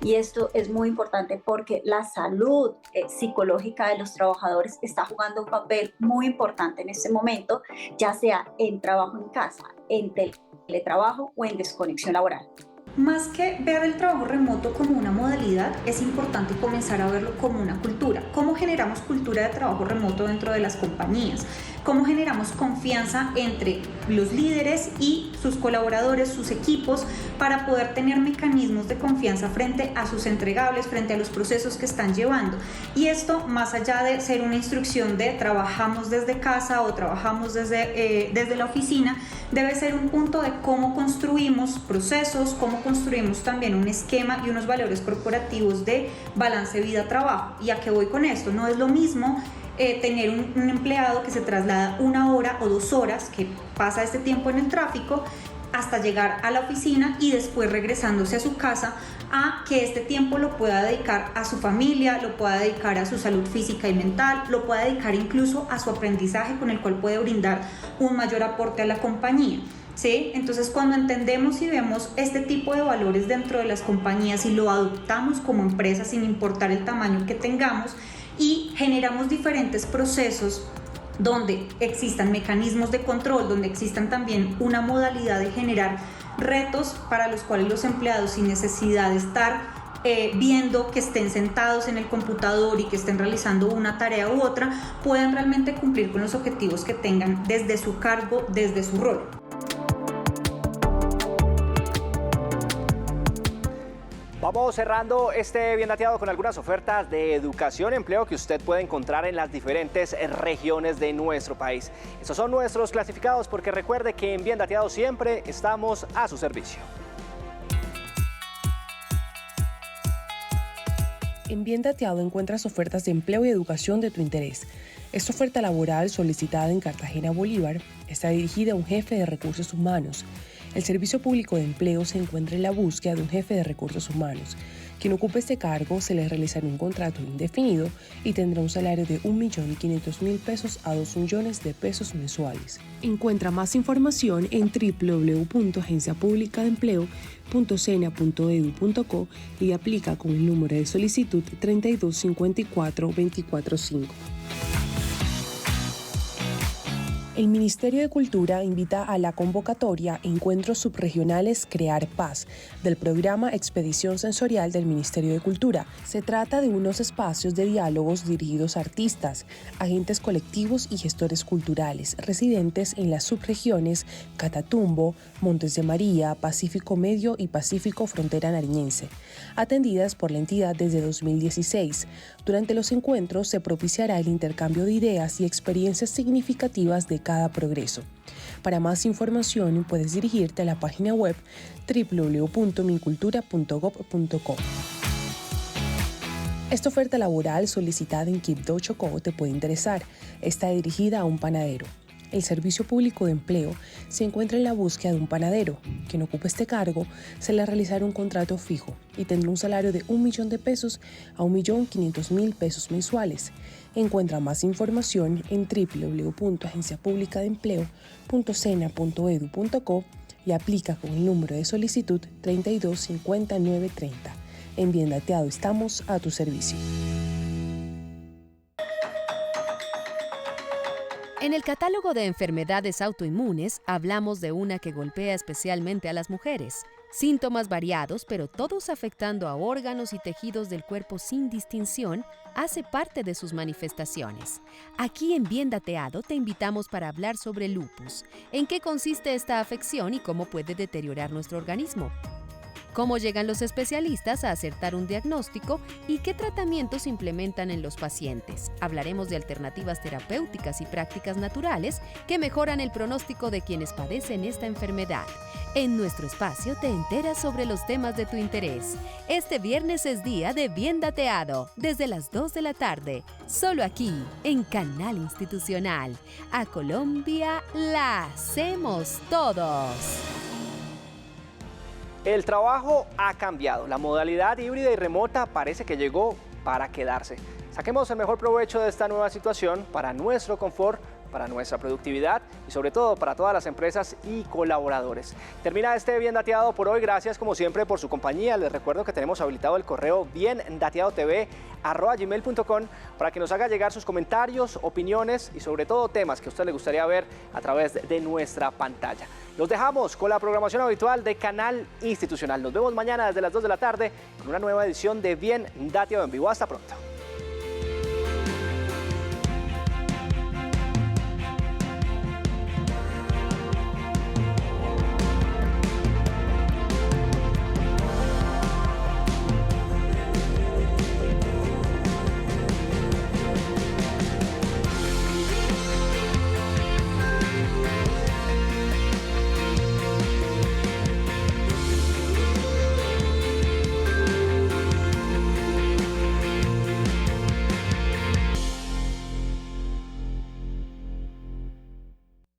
Y esto es muy importante porque la salud psicológica de los trabajadores está jugando un papel muy importante en este momento, ya sea en trabajo en casa, en teletrabajo o en desconexión laboral. Más que ver el trabajo remoto como una modalidad, es importante comenzar a verlo como una cultura. ¿Cómo generamos cultura de trabajo remoto dentro de las compañías? ¿Cómo generamos confianza entre los líderes y sus colaboradores, sus equipos, para poder tener mecanismos de confianza frente a sus entregables, frente a los procesos que están llevando? Y esto, más allá de ser una instrucción de trabajamos desde casa o trabajamos desde la oficina, debe ser un punto de cómo construimos procesos, cómo construimos también un esquema y unos valores corporativos de balance vida-trabajo. ¿Y a qué voy con esto? No es lo mismo tener un empleado que se traslada 1 hora o 2 horas, que pasa este tiempo en el tráfico, hasta llegar a la oficina y después regresándose a su casa, a que este tiempo lo pueda dedicar a su familia, lo pueda dedicar a su salud física y mental, lo pueda dedicar incluso a su aprendizaje, con el cual puede brindar un mayor aporte a la compañía. ¿Sí? Entonces, cuando entendemos y vemos este tipo de valores dentro de las compañías y lo adoptamos como empresa sin importar el tamaño que tengamos, y generamos diferentes procesos donde existan mecanismos de control, donde existan también una modalidad de generar retos para los cuales los empleados, sin necesidad de estar viendo que estén sentados en el computador y que estén realizando una tarea u otra, puedan realmente cumplir con los objetivos que tengan desde su cargo, desde su rol. Vamos cerrando este Bien Dateado con algunas ofertas de educación y empleo que usted puede encontrar en las diferentes regiones de nuestro país. Estos son nuestros clasificados, porque recuerde que en Bien Dateado siempre estamos a su servicio. En Bien Dateado encuentras ofertas de empleo y educación de tu interés. Esta oferta laboral, solicitada en Cartagena, Bolívar, está dirigida a un jefe de recursos humanos. El Servicio Público de Empleo se encuentra en la búsqueda de un jefe de recursos humanos. Quien ocupe este cargo se le realizará un contrato indefinido y tendrá un salario de 1.500.000 pesos a 2 millones de pesos mensuales. Encuentra más información en www.agenciapublicadeempleo.sena.edu.co y aplica con el número de solicitud 3254-245. El Ministerio de Cultura invita a la convocatoria Encuentros Subregionales Crear Paz del programa Expedición Sensorial del Ministerio de Cultura. Se trata de unos espacios de diálogos dirigidos a artistas, agentes colectivos y gestores culturales residentes en las subregiones Catatumbo, Montes de María, Pacífico Medio y Pacífico Frontera Nariñense, atendidas por la entidad desde 2016. Durante los encuentros se propiciará el intercambio de ideas y experiencias significativas de cada progreso. Para más información puedes dirigirte a la página web www.mincultura.gov.co. Esta oferta laboral solicitada en Quibdó, Chocó te puede interesar. Está dirigida a un panadero. El Servicio Público de Empleo se encuentra en la búsqueda de un panadero. Quien ocupe este cargo se le realizará un contrato fijo y tendrá un salario de 1 millón de pesos a 1.500.000 pesos mensuales. Encuentra más información en www.agenciapublicadeempleo.sena.edu.co y aplica con el número de solicitud 325930. En Bien Dateado estamos a tu servicio. En el catálogo de enfermedades autoinmunes hablamos de una que golpea especialmente a las mujeres. Síntomas variados, pero todos afectando a órganos y tejidos del cuerpo sin distinción, hace parte de sus manifestaciones. Aquí en Bien Dateado te invitamos para hablar sobre lupus, en qué consiste esta afección y cómo puede deteriorar nuestro organismo. Cómo llegan los especialistas a acertar un diagnóstico y qué tratamientos implementan en los pacientes. Hablaremos de alternativas terapéuticas y prácticas naturales que mejoran el pronóstico de quienes padecen esta enfermedad. En nuestro espacio te enteras sobre los temas de tu interés. Este viernes es día de Bien Dateado, desde las 2 de la tarde, solo aquí, en Canal Institucional. A Colombia la hacemos todos. El trabajo ha cambiado, la modalidad híbrida y remota parece que llegó para quedarse. Saquemos el mejor provecho de esta nueva situación para nuestro confort, para nuestra productividad y sobre todo para todas las empresas y colaboradores. Termina este Bien Dateado por hoy. Gracias como siempre por su compañía. Les recuerdo que tenemos habilitado el correo biendateadotv@gmail.com para que nos haga llegar sus comentarios, opiniones y sobre todo temas que a usted le gustaría ver a través de nuestra pantalla. Los dejamos con la programación habitual de Canal Institucional. Nos vemos mañana desde las 2 de la tarde con una nueva edición de Bien Dateado en vivo. Hasta pronto.